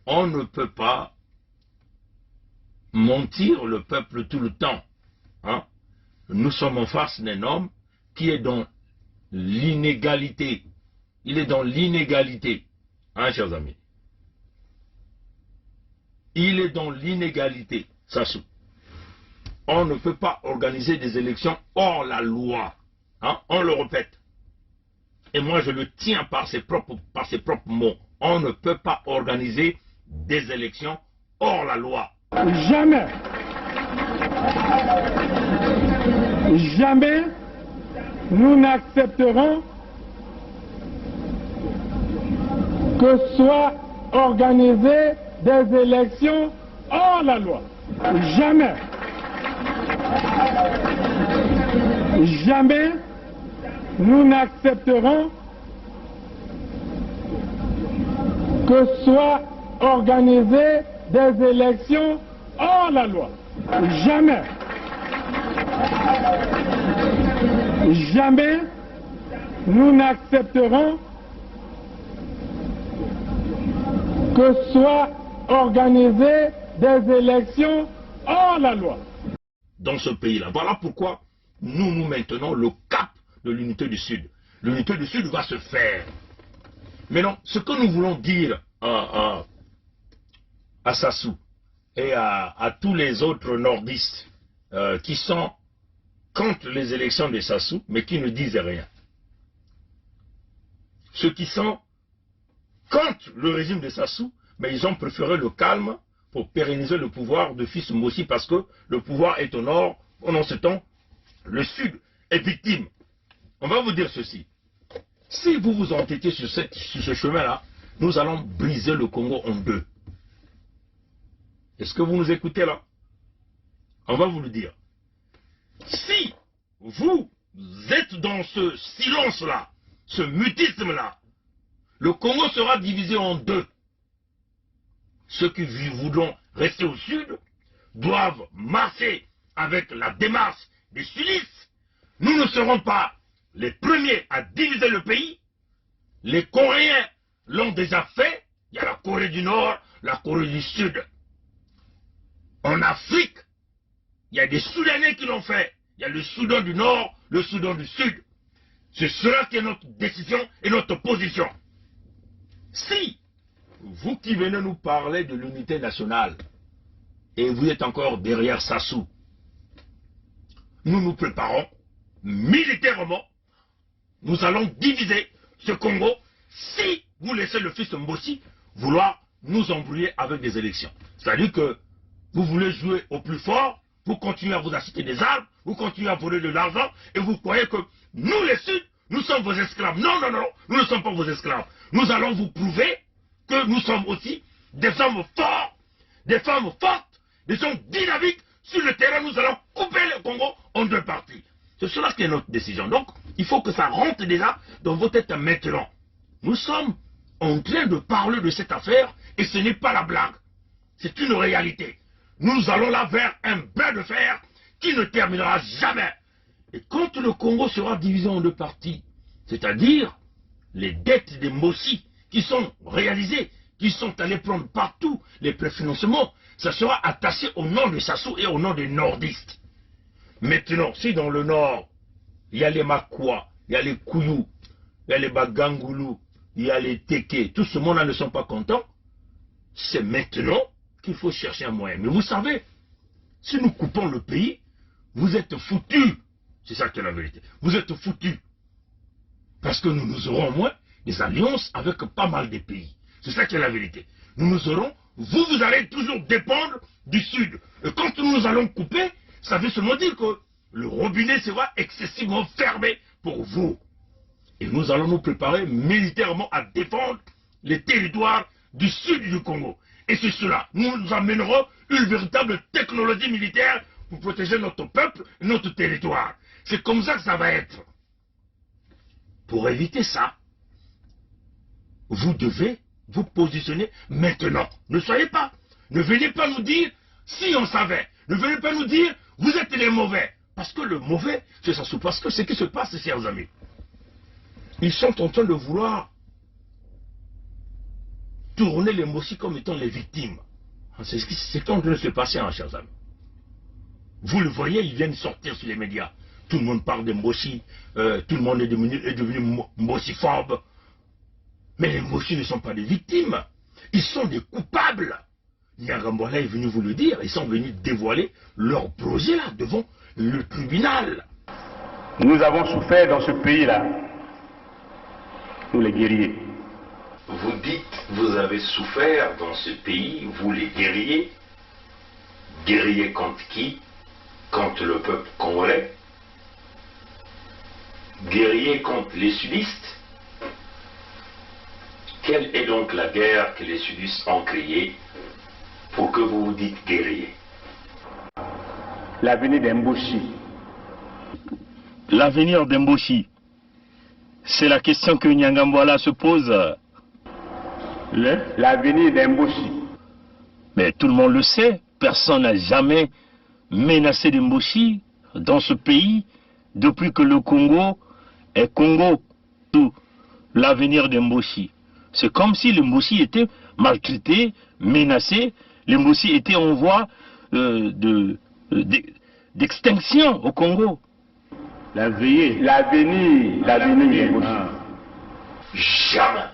on ne peut pas mentir le peuple tout le temps. Hein? Nous sommes en face d'un homme qui est dans l'inégalité. Il est dans l'inégalité. Hein, chers amis? Il est dans l'inégalité, Sassou. On ne peut pas organiser des élections hors la loi. Hein? On le répète. Et moi, je le tiens par ses propres mots. On ne peut pas organiser des élections hors la loi. Jamais, jamais nous n'accepterons que soient organisées des élections hors la loi. Jamais. Jamais nous n'accepterons que soient organisées des élections hors la loi. Jamais. Jamais nous n'accepterons que soient organisées des élections hors la loi. Dans ce pays-là. Voilà pourquoi nous maintenons le cap de l'unité du Sud. L'unité du Sud va se faire. Maintenant, ce que nous voulons dire à Sassou et à tous les autres nordistes qui sont contre les élections de Sassou, mais qui ne disent rien. Ceux qui sont contre le régime de Sassou, mais ils ont préféré le calme pour pérenniser le pouvoir de Fils Mossi parce que le pouvoir est au nord, pendant ce temps, le sud est victime. On va vous dire ceci. Si vous vous entêtez sur ce chemin-là, nous allons briser le Congo en deux. Est-ce que vous nous écoutez là? On va vous le dire. Si vous êtes dans ce silence-là, ce mutisme-là, le Congo sera divisé en deux. Ceux qui voudront rester au sud doivent marcher avec la démarche des sudistes. Nous ne serons pas les premiers à diviser le pays. Les Coréens l'ont déjà fait. Il y a la Corée du Nord, la Corée du Sud. En Afrique, il y a des Soudanais qui l'ont fait. Il y a le Soudan du Nord, le Soudan du Sud. C'est cela qui est notre décision et notre position. Si vous qui venez nous parler de l'unité nationale, et vous êtes encore derrière Sassou, nous nous préparons militairement, nous allons diviser ce Congo si vous laissez le fils Mbossi vouloir nous embrouiller avec des élections. C'est-à-dire que vous voulez jouer au plus fort, vous continuez à vous acheter des armes, vous continuez à voler de l'argent, et vous croyez que nous les Sud, nous sommes vos esclaves. Non, non, non, nous ne sommes pas vos esclaves. Nous allons vous prouver que nous sommes aussi des hommes forts, des femmes fortes, des hommes dynamiques. Sur le terrain, nous allons couper le Congo en deux parties. C'est cela qui est notre décision. Donc, il faut que ça rentre déjà dans vos têtes maintenant. Nous sommes en train de parler de cette affaire et ce n'est pas la blague. C'est une réalité. Nous allons là vers un bras de fer qui ne terminera jamais. Et quand le Congo sera divisé en deux parties, c'est-à-dire les dettes des Mossi qui sont réalisées, qui sont allés prendre partout les préfinancements, ça sera attaché au nom de Sassou et au nom des nordistes. Maintenant, si dans le nord, il y a les Makwa, il y a les Kouyou, il y a les Bagangoulou, il y a les Teke, tout ce monde-là ne sont pas contents, c'est maintenant qu'il faut chercher un moyen. Mais vous savez, si nous coupons le pays, vous êtes foutus. C'est ça qui est la vérité. Vous êtes foutus. Parce que nous aurons au moins des alliances avec pas mal de pays. C'est ça qui est la vérité. Nous aurons, vous allez toujours dépendre du Sud. Et quand nous allons couper, ça veut seulement dire que le robinet sera excessivement fermé pour vous. Et nous allons nous préparer militairement à défendre les territoires du Sud du Congo. Et c'est cela. Nous amènerons une véritable technologie militaire pour protéger notre peuple et notre territoire. C'est comme ça que ça va être. Pour éviter ça, vous devez vous positionner maintenant. Ne soyez pas. Ne venez pas nous dire si on savait. Ne venez pas nous dire vous êtes les mauvais. Parce que le mauvais, c'est ça. Parce que ce qui se passe, chers amis, ils sont en train de vouloir tourner les Mossi comme étant les victimes. C'est ce qui est en train de se passer, hein, chers amis. Vous le voyez, ils viennent sortir sur les médias. Tout le monde parle de Mossi, tout le monde est devenu Mossiphobe. Mais les Mossi ne sont pas des victimes. Ils sont des coupables. Nyangambola est venu vous le dire. Ils sont venus dévoiler leur projet là, devant le tribunal. Nous avons souffert dans ce pays-là, nous les guerriers. Vous dites, vous avez souffert dans ce pays, vous les guerriers. Guerriers contre qui? Contre le peuple congolais. Guerriers contre les sudistes. Quelle est donc la guerre que les sudistes ont créée pour que vous vous dites guerriers? L'avenir d'Mbossi. L'avenir d'Mbossi. C'est la question que Nyangambola se pose. l'avenir d'Mboshi. Mais tout le monde le sait, personne n'a jamais menacé d'Mboshi dans ce pays depuis que le Congo est Congo. Tout l'avenir d'Mboshi. C'est comme si l'Mboshi était maltraité, menacé, l'Mboshi était en voie d'extinction au Congo. L'avenir d'Mboshi. Jamais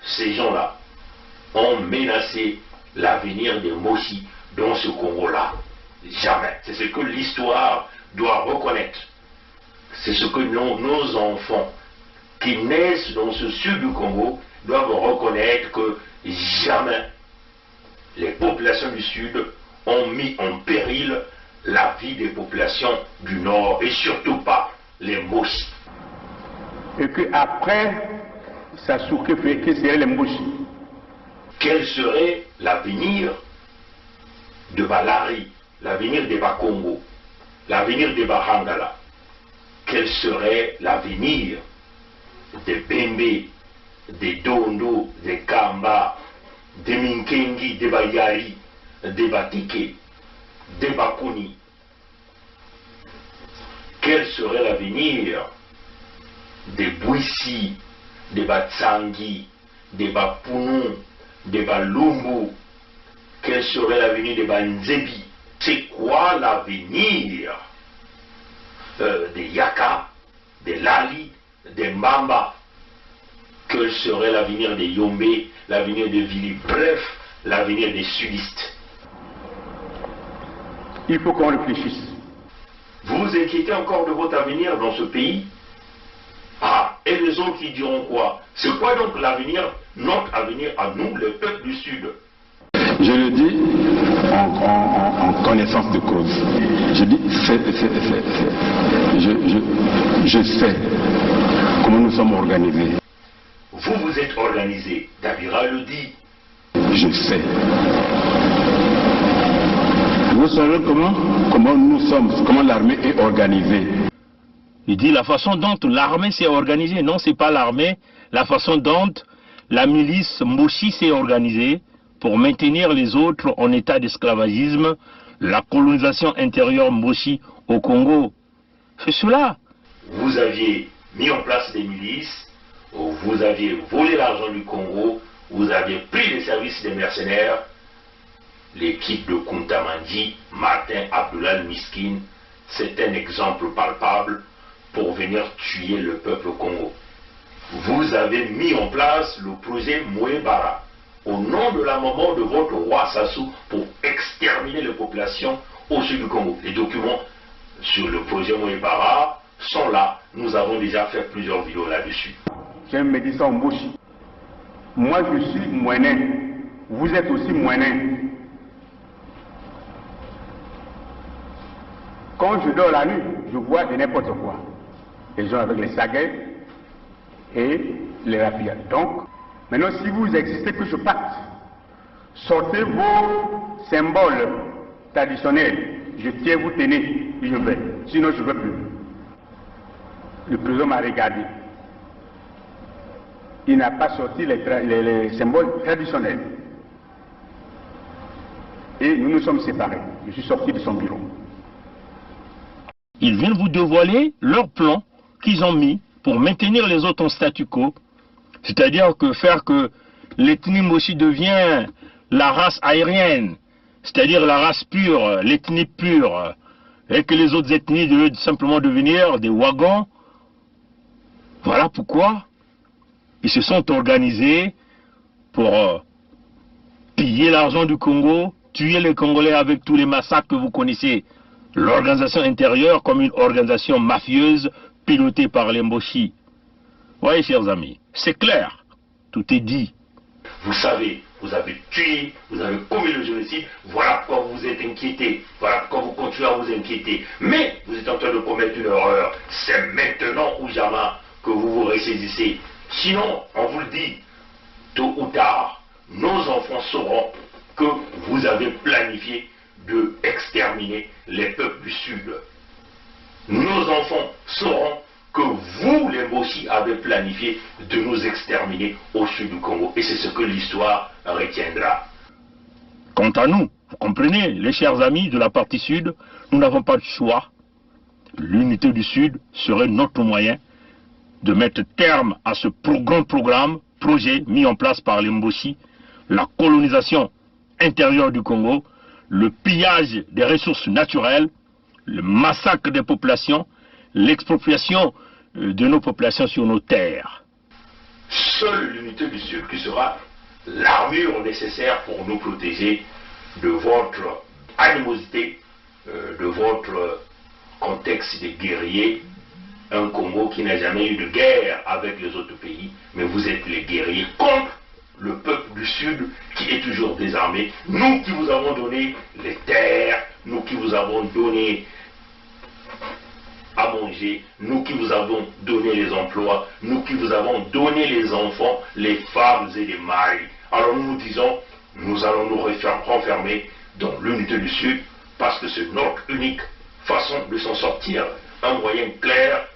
ces gens-là ont menacé l'avenir des Moshi dans ce Congo-là. Jamais. C'est ce que l'histoire doit reconnaître. C'est ce que nos enfants qui naissent dans ce sud du Congo doivent reconnaître, que jamais les populations du sud ont mis en péril la vie des populations du nord, et surtout pas les Moshi. Et qu'après, ça souque fait que c'est les Moshi. Quel serait l'avenir de Balari, l'avenir de Bakongo, l'avenir de Bahangala? Quel serait l'avenir de Bembe, de Dondo, de Kamba, de Minkengi, de Bayari, de Batike, de Bakuni? Quel serait l'avenir de Bouissi, de Batsangi, de Bapounou, de Balumbu? Quel serait l'avenir de Banzebi? C'est quoi l'avenir de Yaka, de Lali, de Mbamba? Quel serait l'avenir de Yombe, l'avenir de Vili? Bref, l'avenir des sudistes. Il faut qu'on réfléchisse. Vous vous inquiétez encore de votre avenir dans ce pays? Ah, et les autres qui diront quoi? C'est quoi donc l'avenir, notre avenir à nous, le peuple du Sud? Je le dis en connaissance de cause. Je dis, je sais comment nous sommes organisés. Vous, vous êtes organisés. Dabira le dit. Je sais. Vous savez comment nous sommes, comment l'armée est organisée. Il dit la façon dont l'armée s'est organisée. Non, c'est pas l'armée. La façon dont la milice Moshi s'est organisée pour maintenir les autres en état d'esclavagisme, la colonisation intérieure Moshi au Congo. C'est cela. Vous aviez mis en place des milices, vous aviez volé l'argent du Congo, vous aviez pris les services des mercenaires. L'équipe de Kuntamandi, Martin Abdoulal Miskin, c'est un exemple palpable pour venir tuer le peuple Congo. Vous avez mis en place le projet Mouébara au nom de la maman de votre roi Sassou pour exterminer les populations au sud du Congo. Les documents sur le projet Mouébara sont là. Nous avons déjà fait plusieurs vidéos là-dessus. J'aime me dire ça en Moshi. Moi je suis moinen. Vous êtes aussi moinen. Quand je dors la nuit, je vois de n'importe quoi. Les gens avec les saguets et les rapides. Donc, maintenant, si vous existez que je parte, sortez vos symboles traditionnels. Je tiens, vous tenez, et je vais. Sinon, je ne veux plus. Le président m'a regardé. Il n'a pas sorti les symboles traditionnels. Et nous nous sommes séparés. Je suis sorti de son bureau. Ils viennent vous dévoiler leur plan qu'ils ont mis pour maintenir les autres en statu quo, c'est-à-dire que faire que l'ethnie Moshi devient la race aérienne, c'est-à-dire la race pure, l'ethnie pure, et que les autres ethnies devaient simplement devenir des wagons. Voilà pourquoi ils se sont organisés pour piller l'argent du Congo, tuer les Congolais avec tous les massacres que vous connaissez. L'organisation intérieure comme une organisation mafieuse pilotée par les Moshi. Voyez, chers amis, c'est clair, tout est dit. Vous savez, vous avez tué, vous avez commis le génocide, voilà pourquoi vous vous êtes inquiétés, voilà pourquoi vous continuez à vous inquiéter. Mais vous êtes en train de commettre une erreur, c'est maintenant ou jamais que vous vous ressaisissez. Sinon, on vous le dit, tôt ou tard, nos enfants sauront que vous avez planifié de exterminer les peuples du Sud. Nos enfants sauront que vous, les Mboshi, avez planifié de nous exterminer au sud du Congo. Et c'est ce que l'histoire retiendra. Quant à nous, vous comprenez, les chers amis de la partie sud, nous n'avons pas de choix. L'unité du Sud serait notre moyen de mettre terme à ce grand projet mis en place par les Mboshi, la colonisation intérieure du Congo, le pillage des ressources naturelles, le massacre des populations, l'expropriation de nos populations sur nos terres. Seule l'unité du Sud qui sera l'armure nécessaire pour nous protéger de votre animosité, de votre contexte de guerriers. Un Congo qui n'a jamais eu de guerre avec les autres pays, mais vous êtes les guerriers contre le peuple du Sud qui est toujours désarmé. Nous qui vous avons donné les terres, nous qui vous avons donné à manger, nous qui vous avons donné les emplois, nous qui vous avons donné les enfants, les femmes et les maris. Alors nous nous disons, nous allons nous renfermer dans l'unité du Sud parce que c'est notre unique façon de s'en sortir. Un moyen clair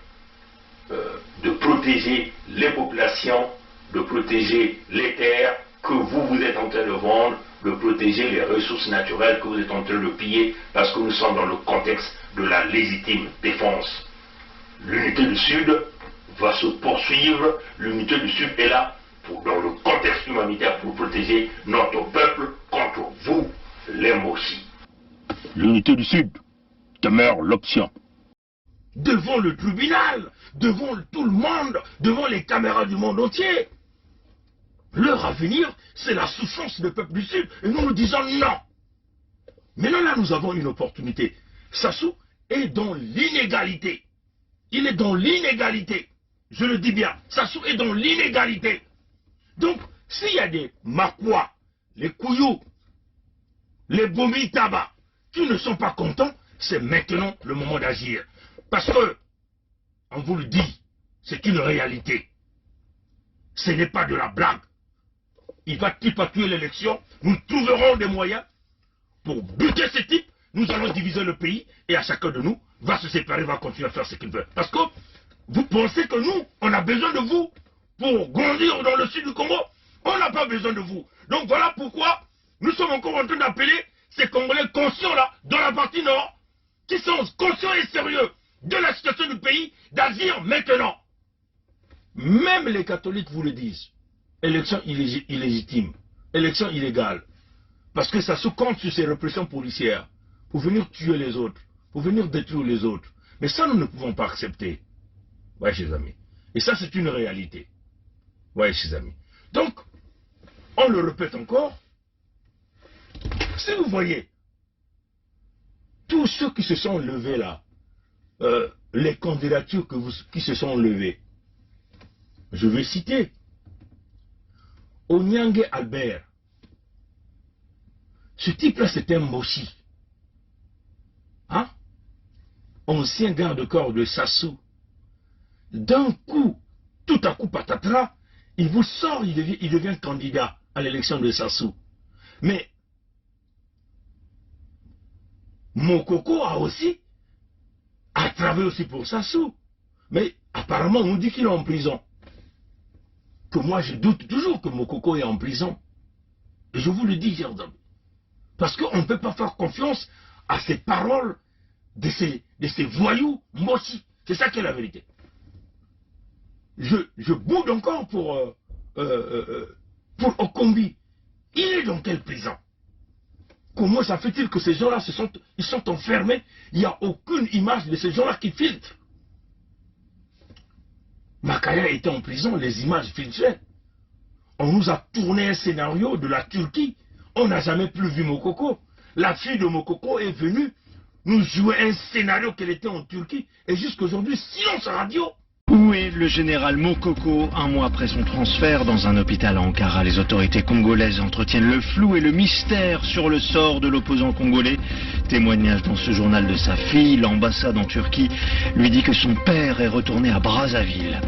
de protéger les populations, de protéger les terres que vous êtes en train de vendre, de protéger les ressources naturelles que vous êtes en train de piller, parce que nous sommes dans le contexte de la légitime défense. L'unité du Sud va se poursuivre, l'unité du Sud est là dans le contexte humanitaire pour protéger notre peuple contre vous, les Mboshi. L'unité du Sud demeure l'option. Devant le tribunal, devant tout le monde, devant les caméras du monde entier. Leur avenir, c'est la souffrance du peuple du Sud. Et nous nous disons non. Maintenant, là, nous avons une opportunité. Sassou est dans l'inégalité. Il est dans l'inégalité. Je le dis bien. Sassou est dans l'inégalité. Donc, s'il y a des Makwa, les Kouyou, les Bomi Taba, qui ne sont pas contents, c'est maintenant le moment d'agir. Parce que, on vous le dit, c'est une réalité. Ce n'est pas de la blague. Il va tuer l'élection, nous trouverons des moyens pour buter ce type, nous allons diviser le pays, et à chacun de nous va se séparer, va continuer à faire ce qu'il veut. Parce que vous pensez que nous, on a besoin de vous pour grandir dans le sud du Congo. On n'a pas besoin de vous. Donc voilà pourquoi nous sommes encore en train d'appeler ces Congolais conscients là, dans la partie nord, qui sont conscients et sérieux de la situation du pays, d'agir maintenant. Même les catholiques vous le disent. Élection illégitime, élection illégale. Parce que ça se compte sur ces répressions policières pour venir tuer les autres, pour venir détruire les autres. Mais ça, nous ne pouvons pas accepter. Ouais, chers amis. Et ça, c'est une réalité. Ouais, chers amis. Donc, on le répète encore. Si vous voyez, tous ceux qui se sont levés là, les candidatures qui se sont levées, je vais citer Onyange Albert. Ce type-là, c'était un Mboshi. Hein? Ancien garde-corps de Sassou. D'un coup, tout à coup, patatras, il vous sort, il devient candidat à l'élection de Sassou. Mais Mokoko a aussi travaillé aussi pour Sassou. Mais apparemment, on nous dit qu'il est en prison. Que moi, je doute toujours que Mokoko est en prison. Et je vous le dis, chers amis. Parce qu'on ne peut pas faire confiance à ces paroles de ces voyous Mboshi. C'est ça qui est la vérité. Je boude encore pour Okombi. Il est dans quelle prison? Comment ça fait-il que ces gens-là ils sont enfermés? Il n'y a aucune image de ces gens-là qui filtrent. Makaya était en prison, les images filtraient. On nous a tourné un scénario de la Turquie. On n'a jamais plus vu Mokoko. La fille de Mokoko est venue nous jouer un scénario qu'elle était en Turquie. Et jusqu'aujourd'hui, silence radio. Où est le général Mokoko? Un mois après son transfert dans un hôpital à Ankara, les autorités congolaises entretiennent le flou et le mystère sur le sort de l'opposant congolais. Témoignage dans ce journal de sa fille. L'ambassade en Turquie lui dit que son père est retourné à Brazzaville.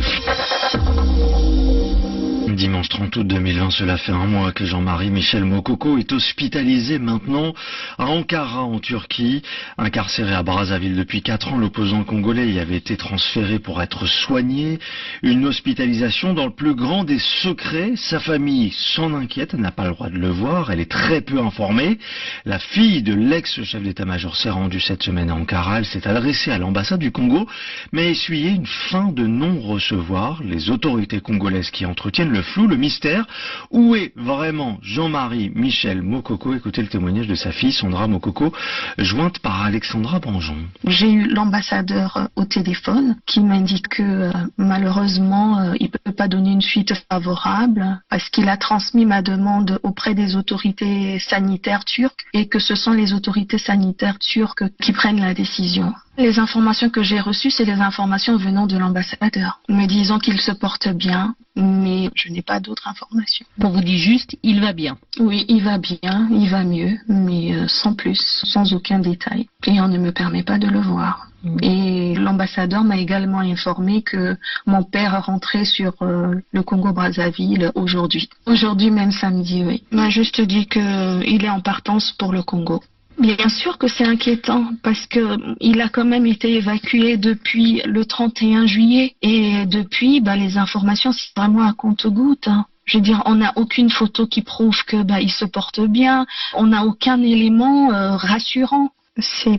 Dimanche 30 août 2020, cela fait un mois que Jean-Marie Michel Mokoko est hospitalisé maintenant à Ankara en Turquie. Incarcéré à Brazzaville depuis 4 ans, l'opposant congolais y avait été transféré pour être soigné. Une hospitalisation dans le plus grand des secrets. Sa famille s'en inquiète, elle n'a pas le droit de le voir, elle est très peu informée. La fille de l'ex-chef d'état-major s'est rendue cette semaine à Ankara. Elle s'est adressée à l'ambassade du Congo, mais a essuyé une fin de non-recevoir. Les autorités congolaises qui entretiennent le flou, le mystère. Où est vraiment Jean-Marie Michel Mokoko? Écoutez le témoignage de sa fille, Sandra Mokoko, jointe par Alexandra Banjon. J'ai eu l'ambassadeur au téléphone qui m'indique que malheureusement, il ne peut pas donner une suite favorable parce qu'il a transmis ma demande auprès des autorités sanitaires turques et que ce sont les autorités sanitaires turques qui prennent la décision. Les informations que j'ai reçues, c'est les informations venant de l'ambassadeur, me disant qu'il se porte bien, mais je n'ai pas d'autres informations. On vous dit juste, il va bien. Oui, il va bien, il va mieux, mais sans plus, sans aucun détail. Et on ne me permet pas de le voir. Et l'ambassadeur m'a également informé que mon père rentrait sur le Congo-Brazzaville aujourd'hui. Aujourd'hui même samedi, oui. Il m'a juste dit qu'il est en partance pour le Congo. Bien sûr que c'est inquiétant parce que il a quand même été évacué depuis le 31 juillet et depuis, les informations, c'est vraiment à compte-gouttes. Je veux dire, on n'a aucune photo qui prouve que il se porte bien. On n'a aucun élément rassurant.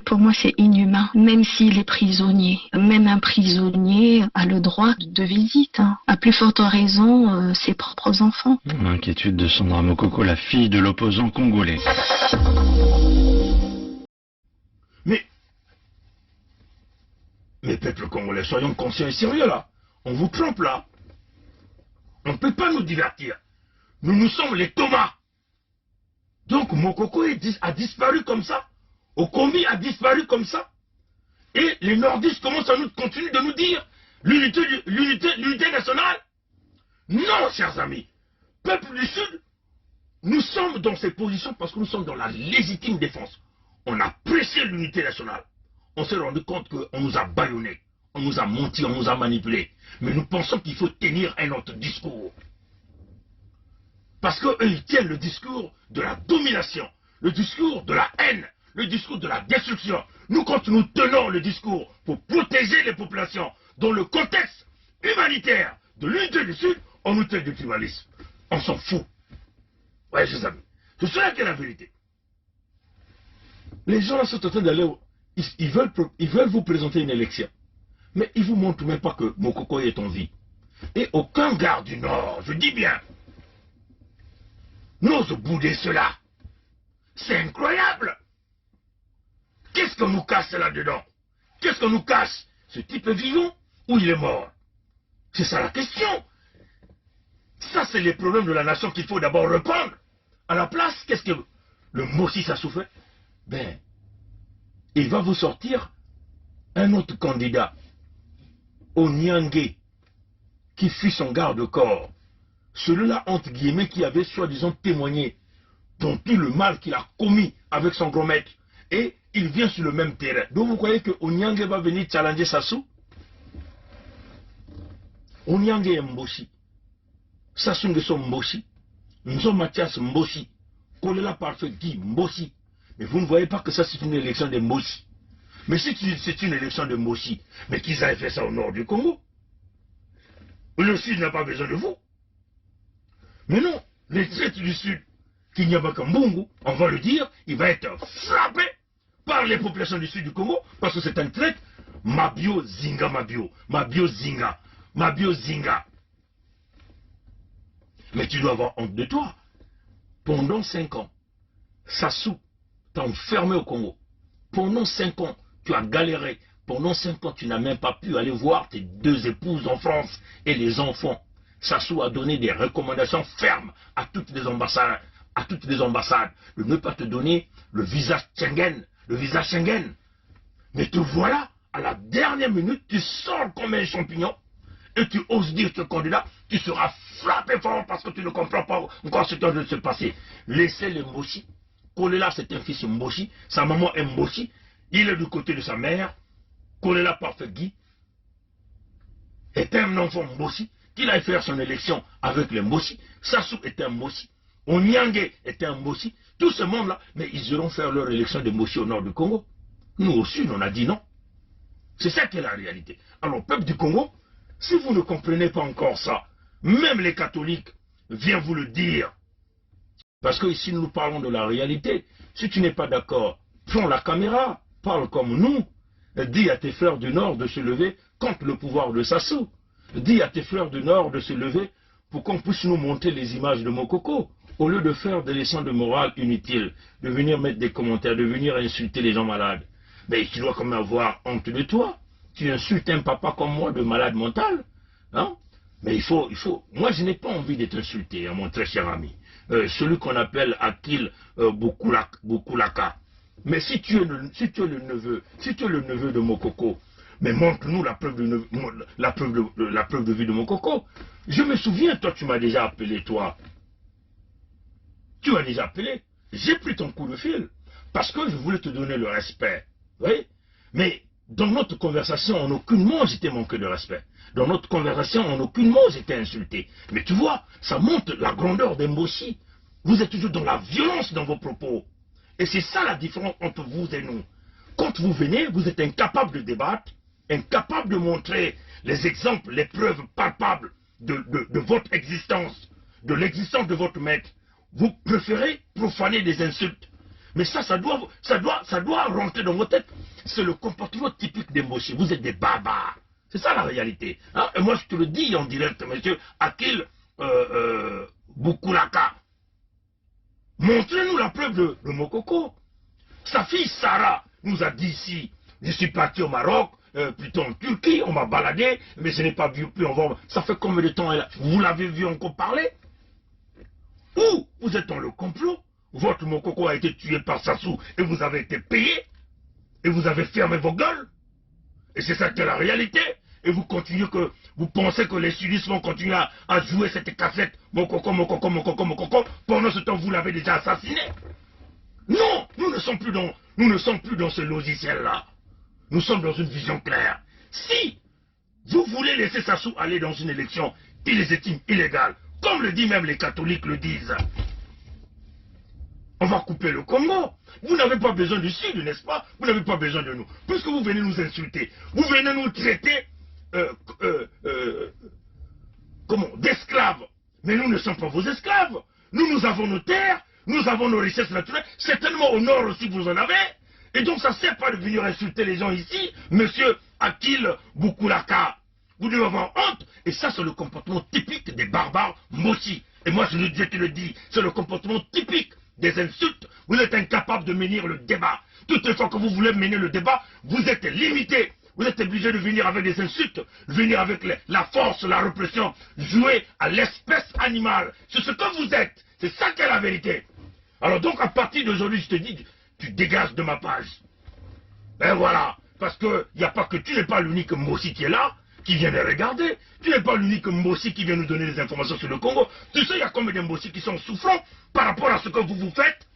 Pour moi, c'est inhumain, même s'il est prisonnier. Même un prisonnier a le droit de visite. À plus forte raison, ses propres enfants. L'inquiétude de Sandra Mokoko, la fille de l'opposant congolais. Mais peuple congolais, soyons conscients et sérieux là. On vous trompe là. On ne peut pas nous divertir. Nous sommes les Thomas. Donc Mokoko a disparu comme ça. Okomi a disparu comme ça. Et les nordistes continuent de nous dire l'unité nationale. Non, chers amis. Peuple du Sud, nous sommes dans ces positions parce que nous sommes dans la légitime défense. On a pressé l'unité nationale. On s'est rendu compte qu'on nous a bâillonnés, on nous a menti, on nous a manipulés. Mais nous pensons qu'il faut tenir un autre discours. Parce qu'eux, ils tiennent le discours de la domination, le discours de la haine, le discours de la destruction. Nous, quand nous tenons le discours pour protéger les populations dans le contexte humanitaire de l'unité du Sud, on nous traite de tribalisme. On s'en fout. Ouais, chers amis. C'est cela qui est la vérité. Les gens là sont en train d'aller... Ils veulent vous présenter une élection. Mais ils ne vous montrent même pas que Mokoko est en vie. Et aucun garde du Nord, je dis bien, n'ose bouder cela. C'est incroyable. Qu'est-ce qu'on nous cache là-dedans? Qu'est-ce qu'on nous cache? Ce type est vivant ou il est mort? C'est ça la question. Ça, c'est les problèmes de la nation qu'il faut d'abord répondre. À la place, qu'est-ce que le Mossi Sassou fait? Ben, il va vous sortir un autre candidat, Onyangue, qui fut son garde-corps. Celui-là, entre guillemets, qui avait soi-disant témoigné dans tout le mal qu'il a commis avec son grand maître. Et il vient sur le même terrain. Donc vous croyez que Onyangue va venir challenger Sassou? Onyangue est Mboshi. Sassou Nguesso Mboshi. Nzo Mathias Mboshi. Kolela Parfait Guy Mboshi. Mais vous ne voyez pas que ça c'est une élection de Mboshi. Mais si c'est une élection de Mboshi, mais qu'ils aient fait ça au nord du Congo. Le Sud n'a pas besoin de vous. Mais non, les traites du Sud, qu'il n'y a pas qu'un Mbungu, on va le dire, il va être frappé par les populations du Sud du Congo, parce que c'est un traite Mabio Zinga Mabio. Mabio Zinga. Mabio Zinga. Mais tu dois avoir honte de toi. Pendant 5 ans, Sassou t'a enfermé au Congo. Pendant 5 ans, tu as galéré. Pendant 5 ans, tu n'as même pas pu aller voir tes 2 épouses en France et les enfants. Sassou a donné des recommandations fermes à toutes les ambassades, de ne pas te donner le visa Schengen. Mais te voilà, à la dernière minute, tu sors comme un champignon et tu oses dire ce candidat, tu seras frappé fort parce que tu ne comprends pas encore ce qui vient de se passer. Laissez les Mboshi. Kolela, c'est un fils Mboshi. Sa maman est Mboshi. Il est du côté de sa mère. Kolela Parfait Guy est un enfant Mboshi qu'il aille faire son élection avec les Mbossi. Sassou était un Mbossi. Onyangue était un Mbossi. Tout ce monde-là, mais ils iront faire leur élection de Mbossi au nord du Congo. Nous au sud, on a dit non. C'est ça qui est la réalité. Alors, peuple du Congo, si vous ne comprenez pas encore ça, même les catholiques viennent vous le dire. Parce que ici, nous parlons de la réalité. Si tu n'es pas d'accord, prends la caméra, parle comme nous. Dis à tes frères du Nord de se lever contre le pouvoir de Sassou. Dis à tes frères du Nord de se lever pour qu'on puisse nous montrer les images de Mokoko. Au lieu de faire des leçons de morale inutiles, de venir mettre des commentaires, de venir insulter les gens malades. Mais tu dois quand même avoir honte de toi. Tu insultes un papa comme moi de malade mental. Hein? Mais il faut... Moi, je n'ai pas envie d'être insulté, hein, mon très cher ami. Celui qu'on appelle Akil Bukulaka. Mais si tu es le neveu de Mokoko, mais montre-nous la preuve de vie de Mokoko. Je me souviens, toi, tu m'as déjà appelé, toi. Tu m'as déjà appelé. J'ai pris ton coup de fil. Parce que je voulais te donner le respect. Oui? Mais dans notre conversation, en aucunement j'étais manqué de respect. Dans notre conversation, en aucunement j'étais insulté. Mais tu vois, ça montre la grandeur des Mbossi. Vous êtes toujours dans la violence dans vos propos. Et c'est ça la différence entre vous et nous. Quand vous venez, vous êtes incapable de débattre, incapable de montrer les exemples, les preuves palpables de votre existence, de l'existence de votre maître. Vous préférez profaner des insultes. Mais ça doit rentrer dans votre tête. C'est le comportement typique des Mbossi. Vous êtes des barbares. C'est ça la réalité. Hein? Et moi je te le dis en direct, monsieur Akil Bukulaka. Montrez-nous la preuve de Mokoko. Sa fille Sarah nous a dit ici, je suis parti au Maroc, plutôt en Turquie, on m'a baladé, mais je n'ai pas vu plus. Ça fait combien de temps elle a... Vous l'avez vu encore parler? Ou vous êtes dans le complot? Votre Mokoko a été tué par Sassou et vous avez été payé? Et vous avez fermé vos gueules? Et c'est ça qui est la réalité? Et vous continuez que... Vous pensez que les sudistes vont continuer à jouer cette cassette Mokoko, Mokoko, Mokoko, Mokoko, pendant ce temps vous l'avez déjà assassiné? Non, nous ne sommes plus dans ce logiciel-là. Nous sommes dans une vision claire. Si vous voulez laisser Sassou aller dans une élection qui les estime illégale, comme le dit même les catholiques le disent, on va couper le Congo. Vous n'avez pas besoin du Sud, n'est-ce pas? Vous n'avez pas besoin de nous. Puisque vous venez nous insulter, vous venez nous traiter d'esclaves. Mais nous ne sommes pas vos esclaves. Nous avons nos terres, nous avons nos richesses naturelles. Certainement au nord aussi vous en avez. Et donc ça ne sert pas de venir insulter les gens ici, monsieur Akil Bukulaka. Vous devez avoir honte. Et ça c'est le comportement typique des barbares Mbossi. Et moi je te le dis, c'est le comportement typique des insultes. Vous êtes incapable de mener le débat. Toutes les fois que vous voulez mener le débat, vous êtes limité. Vous êtes obligé de venir avec des insultes, venir avec la force, la répression, jouer à l'espèce animale. C'est ce que vous êtes. C'est ça qui est la vérité. Alors donc à partir d'aujourd'hui, je te dis, tu dégages de ma page. Et voilà. Parce que il n'y a pas que tu n'es pas l'unique Mbossi qui est là, qui vient de regarder. Tu n'es pas l'unique Mbossi qui vient nous donner des informations sur le Congo. Tu sais, il y a combien de Mbossi qui sont souffrants par rapport à ce que vous faites.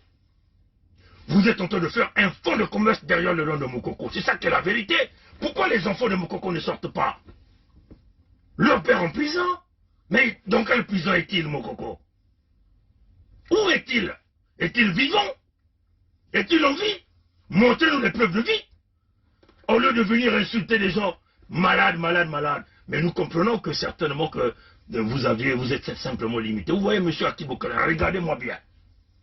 Vous êtes en train de faire un fonds de commerce derrière le nom de Mokoko. C'est ça qui est la vérité. Pourquoi les enfants de Mokoko ne sortent pas? Leur père en prison? Mais dans quelle prison est-il, Mokoko? Où est-il? Est-il vivant? Est-il en vie? Montrez-nous les preuves de vie. Au lieu de venir insulter les gens malades, malades, malades. Mais nous comprenons que certainement que vous êtes simplement limité. Vous voyez, monsieur Akibokala, regardez-moi bien.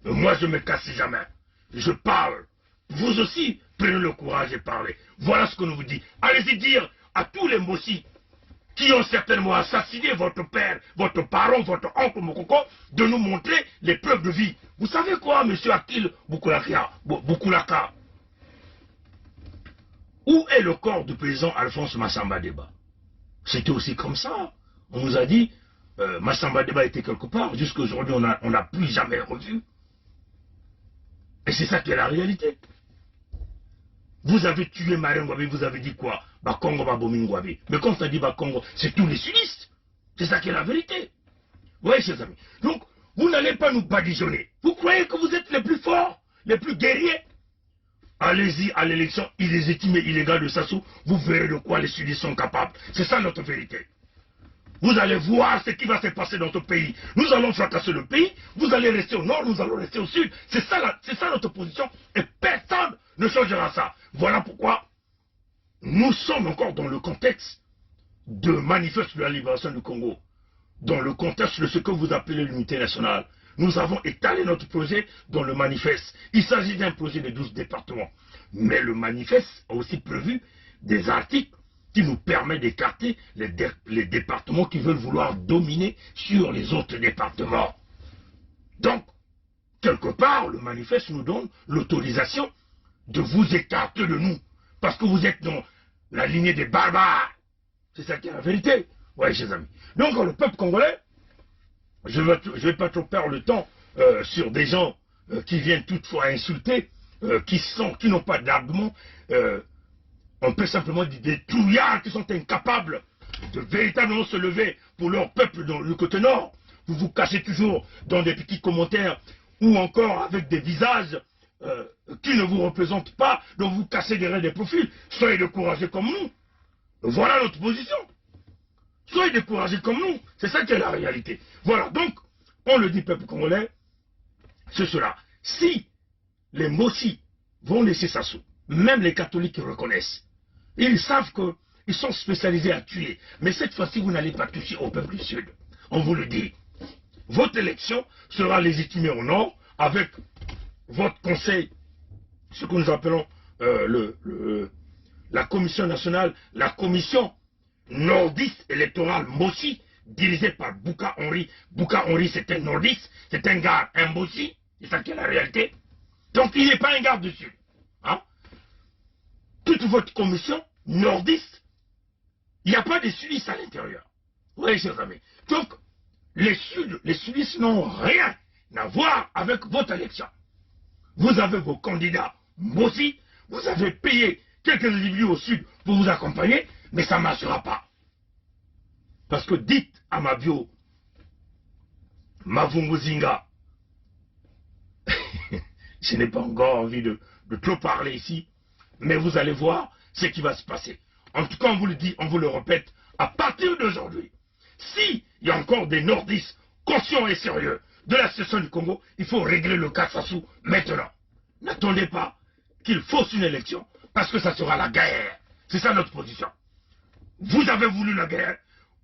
Moi, je ne me casse jamais. Je parle. Vous aussi, prenez le courage et parlez. Voilà ce que nous vous dit. Allez-y dire à tous les Mbossi qui ont certainement assassiné votre père, votre parent, votre oncle Mokoko, de nous montrer les preuves de vie. Vous savez quoi, monsieur Akil Bukulaka? Où est le corps du président Alphonse Massamba Deba? C'était aussi comme ça. On nous a dit, Massamba Deba était quelque part. Jusqu'à aujourd'hui, on n'a plus jamais revu. Et c'est ça qui est la réalité. Vous avez tué Marengwabi, vous avez dit quoi? Bakongo Babomingwabi. Mais quand on dit Bakongo, c'est tous les sudistes. C'est ça qui est la vérité. Vous voyez, chers amis. Donc, vous n'allez pas nous badigeonner. Vous croyez que vous êtes les plus forts, les plus guerriers? Allez-y à l'élection illégitime et illégale de Sassou, vous verrez de quoi les sudistes sont capables. C'est ça notre vérité. Vous allez voir ce qui va se passer dans ce pays. Nous allons fracasser le pays, vous allez rester au nord, nous allons rester au sud. C'est ça notre position et personne ne changera ça. Voilà pourquoi nous sommes encore dans le contexte de manifeste de la libération du Congo. Dans le contexte de ce que vous appelez l'unité nationale. Nous avons étalé notre projet dans le manifeste. Il s'agit d'un projet de 12 départements. Mais le manifeste a aussi prévu des articles qui nous permettent d'écarter les départements qui veulent vouloir dominer sur les autres départements. Donc, quelque part, le manifeste nous donne l'autorisation de vous écarter de nous. Parce que vous êtes dans la lignée des barbares. C'est ça qui est la vérité. Oui, chers amis. Donc, le peuple congolais, je ne vais pas trop perdre le temps sur des gens qui viennent toutefois insulter, qui n'ont pas d'argument. On peut simplement dire des trouillards qui sont incapables de véritablement se lever pour leur peuple dans le côté nord. Vous vous cachez toujours dans des petits commentaires ou encore avec des visages qui ne vous représentent pas, donc vous cassez derrière des profils. Soyez découragés comme nous. Voilà notre position. Soyez découragés comme nous. C'est ça qui est la réalité. Voilà, donc, on le dit, peuple congolais, c'est cela. Si les Mossi vont laisser Sassou, même les catholiques reconnaissent. Ils savent qu'ils sont spécialisés à tuer. Mais cette fois-ci, vous n'allez pas toucher au peuple du Sud. On vous le dit. Votre élection sera légitimée au Nord avec votre conseil, ce que nous appelons la commission nationale, la commission nordiste électorale Mossi, dirigée par Bouka Henri. Bouka Henri, c'est un nordiste, c'est un gars, un Mossi. C'est ça qui est la réalité. Donc, il n'est pas un gars du Sud. Hein? Toute votre commission nordiste, il n'y a pas de sudistes à l'intérieur. Oui, chers amis. Donc, les sudistes n'ont rien à voir avec votre élection. Vous avez vos candidats Mossi, vous avez payé quelques individus au Sud pour vous accompagner, mais ça ne marchera pas. Parce que dites à Mabio, Mavunguzinga, je n'ai pas encore envie de trop parler ici, mais vous allez voir ce qui va se passer. En tout cas, on vous le dit, on vous le répète, à partir d'aujourd'hui, s'il y a encore des nordistes conscients et sérieux de la situation du Congo, il faut régler le cas Sassou maintenant. N'attendez pas qu'il fausse une élection, parce que ça sera la guerre. C'est ça notre position. Vous avez voulu la guerre,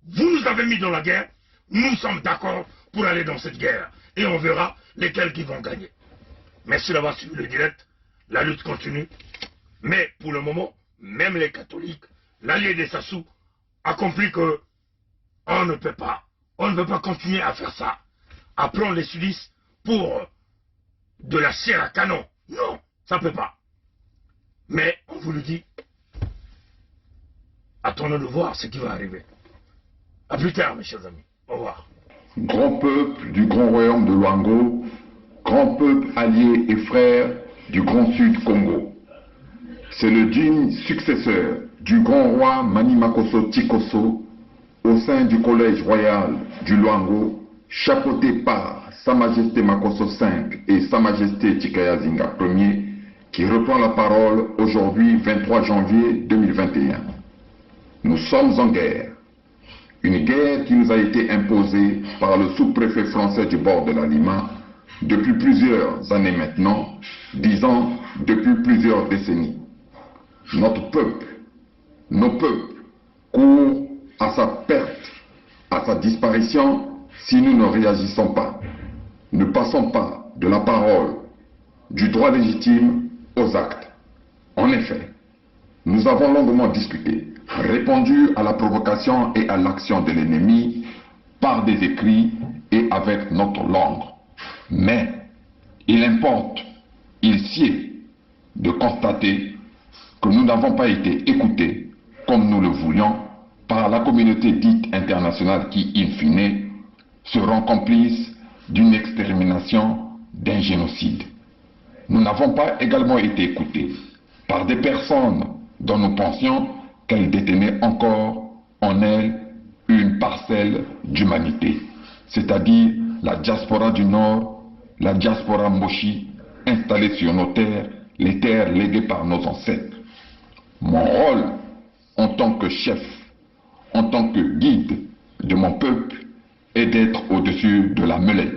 vous nous avez mis dans la guerre, nous sommes d'accord pour aller dans cette guerre. Et on verra lesquels qui vont gagner. Merci d'avoir suivi le direct. La lutte continue. Mais pour le moment, même les catholiques, l'allié des Sassou, a compris que on ne peut pas continuer à faire ça. À prendre les sudistes pour de la chair à canon. Non, ça ne peut pas. Mais on vous le dit, attendons de voir ce qui va arriver. A plus tard, mes chers amis. Au revoir. Grand peuple du grand royaume de Luango, grand peuple allié et frère du grand sud Congo. C'est le digne successeur du grand roi Mani Makosso Tikosso au sein du collège royal du Luango, chapeauté par Sa Majesté Makosso V et Sa Majesté Tikaya Zinga Ier, qui reprend la parole aujourd'hui 23 janvier 2021. Nous sommes en guerre. Une guerre qui nous a été imposée par le sous-préfet français du bord de la Lima depuis plusieurs années maintenant, disons depuis plusieurs décennies. Notre peuple, nos peuples courent à sa perte, à sa disparition si nous ne réagissons pas. Ne passons pas de la parole, du droit légitime aux actes. En effet, nous avons longuement discuté, répondu à la provocation et à l'action de l'ennemi par des écrits et avec notre langue. Mais il importe, il sied de constater que nous n'avons pas été écoutés comme nous le voulions par la communauté dite internationale qui, in fine, seront complices d'une extermination, d'un génocide. Nous n'avons pas également été écoutés par des personnes dont nous pensions qu'elles détenaient encore en elles une parcelle d'humanité, c'est-à-dire la diaspora du Nord, la diaspora Moshi, installée sur nos terres, les terres léguées par nos ancêtres. Mon rôle, en tant que chef, en tant que guide de mon peuple est d'être au-dessus de la mêlée.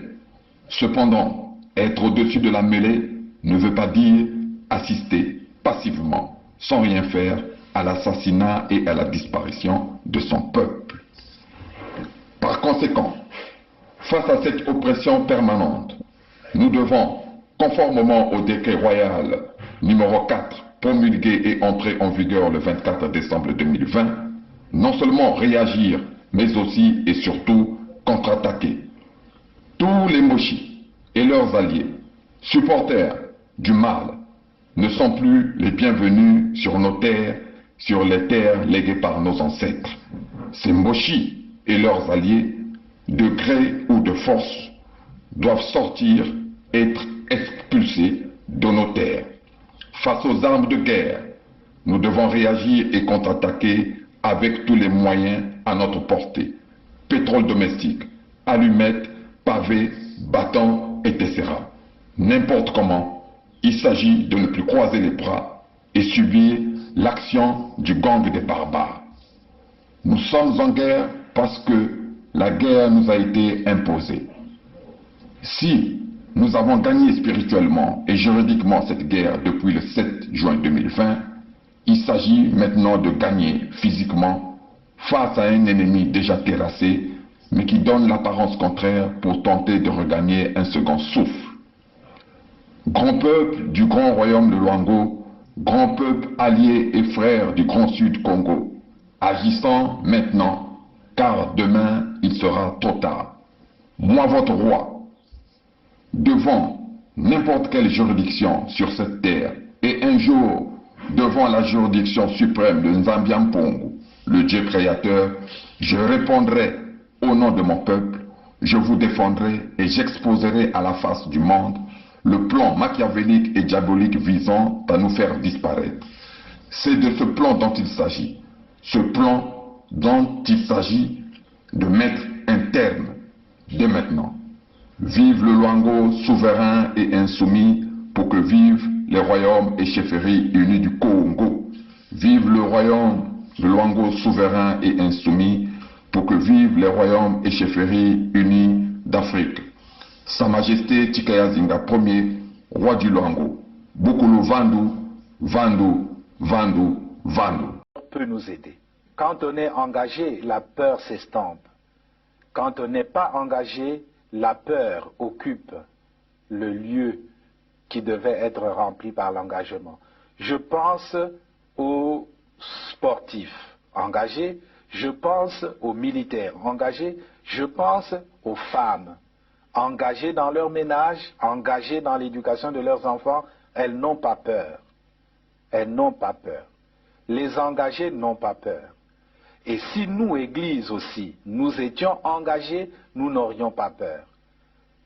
Cependant, être au-dessus de la mêlée ne veut pas dire assister passivement, sans rien faire, à l'assassinat et à la disparition de son peuple. Par conséquent, face à cette oppression permanente, nous devons, conformément au décret royal numéro 4, promulgué et entré en vigueur le 24 décembre 2020, non seulement réagir, mais aussi et surtout contre-attaquer. Tous les mochis et leurs alliés, supporters du mal, ne sont plus les bienvenus sur nos terres, sur les terres léguées par nos ancêtres. Ces mochis et leurs alliés, de gré ou de force, doivent sortir, être expulsés de nos terres. Face aux armes de guerre, nous devons réagir et contre-attaquer avec tous les moyens à notre portée. Pétrole domestique, allumettes, pavés, bâtons, etc. N'importe comment, il s'agit de ne plus croiser les bras et subir l'action du gang des barbares. Nous sommes en guerre parce que la guerre nous a été imposée. Si nous avons gagné spirituellement et juridiquement cette guerre depuis le 7 juin 2020, il s'agit maintenant de gagner physiquement face à un ennemi déjà terrassé, mais qui donne l'apparence contraire pour tenter de regagner un second souffle. Grand peuple du grand royaume de Luango, grand peuple allié et frère du grand sud Congo, agissant maintenant, car demain il sera trop tard. Moi, votre roi, devant n'importe quelle juridiction sur cette terre, et un jour devant la juridiction suprême de Nzambiampongo, le Dieu créateur, je répondrai au nom de mon peuple, je vous défendrai et j'exposerai à la face du monde le plan machiavélique et diabolique visant à nous faire disparaître. C'est de ce plan dont il s'agit. Ce plan dont il s'agit de mettre un terme dès maintenant. Vive le Luango souverain et insoumis pour que vivent les royaumes et chefferies unis du Congo. Vive le royaume de Luango souverain et insoumis pour que vivent les royaumes et chefferies unis d'Afrique. Sa Majesté Tikaya Zinga Ier, roi du Luango. Bukulu Vandu, Vandu, Vandu, Vandu. Peut nous aider. Quand on est engagé, la peur s'estompe. Quand on n'est pas engagé, la peur occupe le lieu qui devait être rempli par l'engagement. Je pense aux sportifs engagés, je pense aux militaires engagés, je pense aux femmes engagées dans leur ménage, engagées dans l'éducation de leurs enfants. Elles n'ont pas peur. Elles n'ont pas peur. Les engagés n'ont pas peur. Et si nous, Église aussi, nous étions engagés, nous n'aurions pas peur.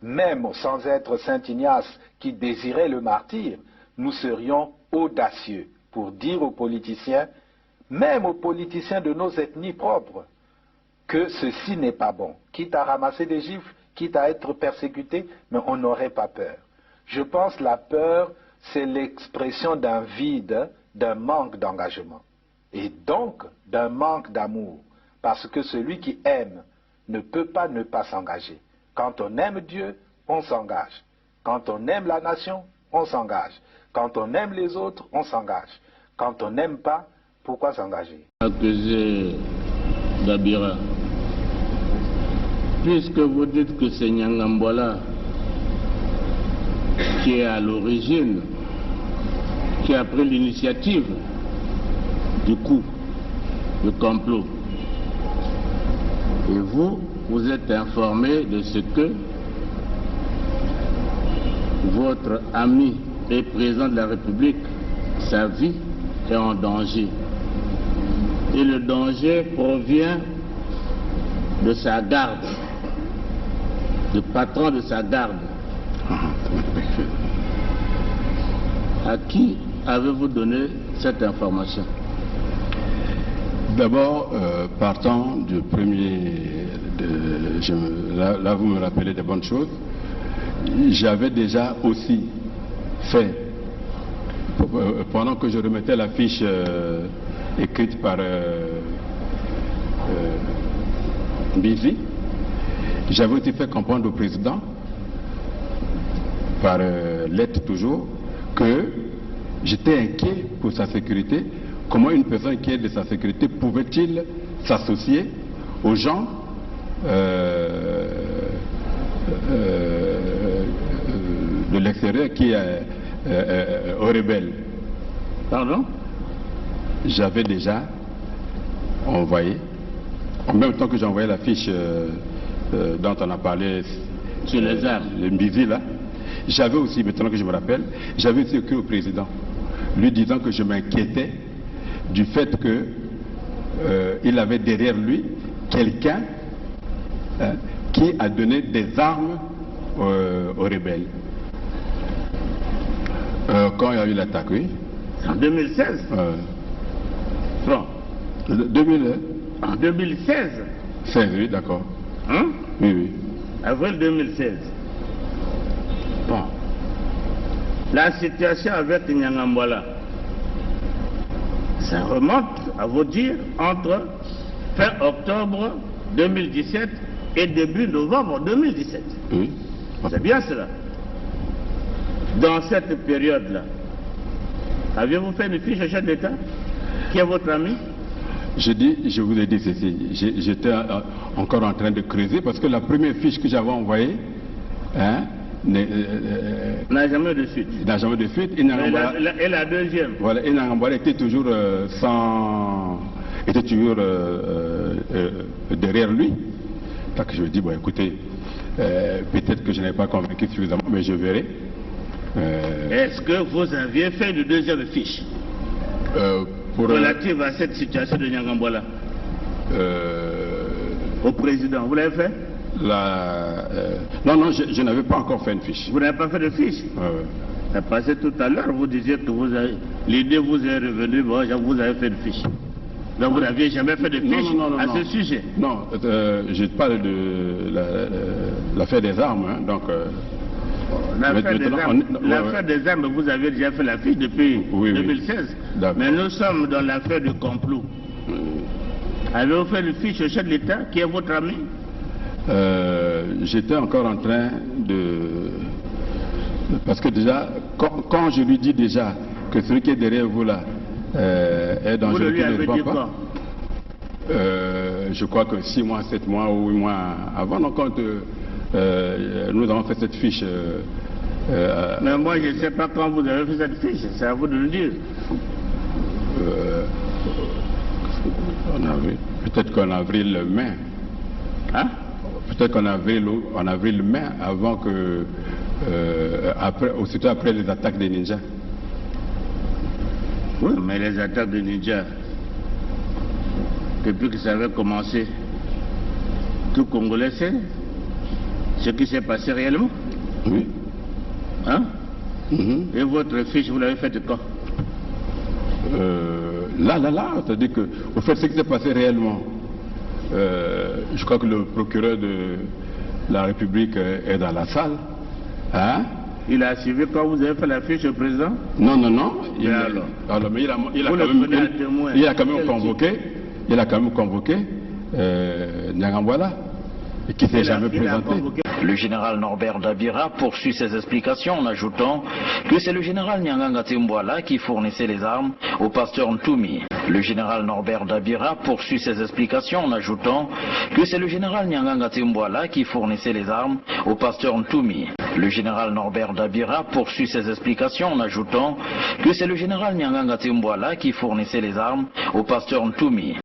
Même sans être Saint Ignace qui désirait le martyre, nous serions audacieux pour dire aux politiciens, même aux politiciens de nos ethnies propres, que ceci n'est pas bon. Quitte à ramasser des gifles, quitte à être persécuté, mais on n'aurait pas peur. Je pense que la peur, c'est l'expression d'un vide, d'un manque d'engagement. Et donc, d'un manque d'amour. Parce que celui qui aime ne peut pas ne pas s'engager. Quand on aime Dieu, on s'engage. Quand on aime la nation, on s'engage. Quand on aime les autres, on s'engage. Quand on n'aime pas, pourquoi s'engager? Accusé Dabira, puisque vous dites que c'est Nyangambola qui est à l'origine, qui a pris l'initiative du coup, du complot, et vous êtes informé de ce que votre ami et président de la République, sa vie est en danger. Et le danger provient de sa garde, du patron de sa garde. À qui avez-vous donné cette information? D'abord, partant du premier, là vous me rappelez de bonnes choses, j'avais déjà aussi fait, pendant que je remettais la fiche écrite par Mbizi. J'avais aussi fait comprendre au président, par lettre toujours, que j'étais inquiet pour sa sécurité. Comment une personne qui est de sa sécurité pouvait-il s'associer aux gens de l'extérieur qui est aux rebelles? Pardon? J'avais déjà envoyé, en même temps que j'envoyais la fiche dont on a parlé sur les armes, le Mbizi là, j'avais aussi, maintenant que je me rappelle, j'avais aussi écrit au président, lui disant que je m'inquiétais du fait que il avait derrière lui quelqu'un qui a donné des armes aux rebelles. Quand il y a eu l'attaque, oui. En 2016 Bon. En 2016 16, oui, d'accord. Hein? Oui, oui. Avril 2016. Bon. La situation avec Nyangambwala, ça remonte, à vous dire, entre fin octobre 2017 et début novembre 2017. Oui. C'est bien cela. Dans cette période-là, avez-vous fait une fiche au chef d'État qui est votre ami? Je vous ai dit ceci, j'étais encore en train de creuser parce que la première fiche que j'avais envoyée n'a jamais de suite. N'a jamais de suite. Et la deuxième? Voilà, et Nyangambwala était toujours était toujours derrière lui. Donc je me dis, bon écoutez, peut-être que je n'ai pas convaincu suffisamment, mais je verrai. Est-ce que vous aviez fait une deuxième fiche relative à cette situation de Nyangambwala au président? Vous l'avez fait? Non, je n'avais pas encore fait une fiche. Vous n'avez pas fait de fiche? Parce que tout à l'heure, vous disiez que l'idée vous est revenue, bon, vous avez fait une fiche. Donc vous n'aviez jamais fait de fiche à ce sujet? Non, je parle de l'affaire des armes, hein, donc... L'affaire des armes, vous avez déjà fait la fiche depuis 2016. Oui. Mais nous sommes dans l'affaire du complot. Avez-vous fait une fiche au chef de l'État qui est votre ami? J'étais encore en train de... Parce que déjà, quand je lui dis déjà que celui qui est derrière vous là est dangereux, vous lui avez dit quoi? Je crois que 6 mois, 7 mois ou 8 mois avant, donc quand nous avons fait cette fiche. Mais moi je ne sais pas quand vous avez fait cette fiche, c'est à vous de le dire. Peut-être qu'en avril-mai. Hein? Peut-être qu'en avril-mai, avant que. Aussitôt après les attaques des ninjas. Oui, mais les attaques des ninjas, depuis que ça avait commencé, tout Congolais sait ce qui s'est passé réellement. Oui. Hein? Et votre fiche, vous l'avez faite quand? Là, c'est-à-dire que, au fait, ce qui s'est passé réellement, je crois que le procureur de la République est dans la salle. Hein? Il a suivi quand vous avez fait la fiche au président? Non. Mais il a quand même convoqué Nyangambwala, qui ne s'est jamais présenté. Le général Norbert Dabira poursuit ses explications en ajoutant que c'est le général Nyanganga Timbwala qui fournissait les armes au pasteur Ntoumi. Le général Norbert Dabira poursuit ses explications en ajoutant que c'est le général Nyanganga Timbwala qui fournissait les armes au pasteur Ntoumi. Le général Norbert Dabira poursuit ses explications en ajoutant que c'est le général Nyanganga Timbwala qui fournissait les armes au pasteur Ntoumi.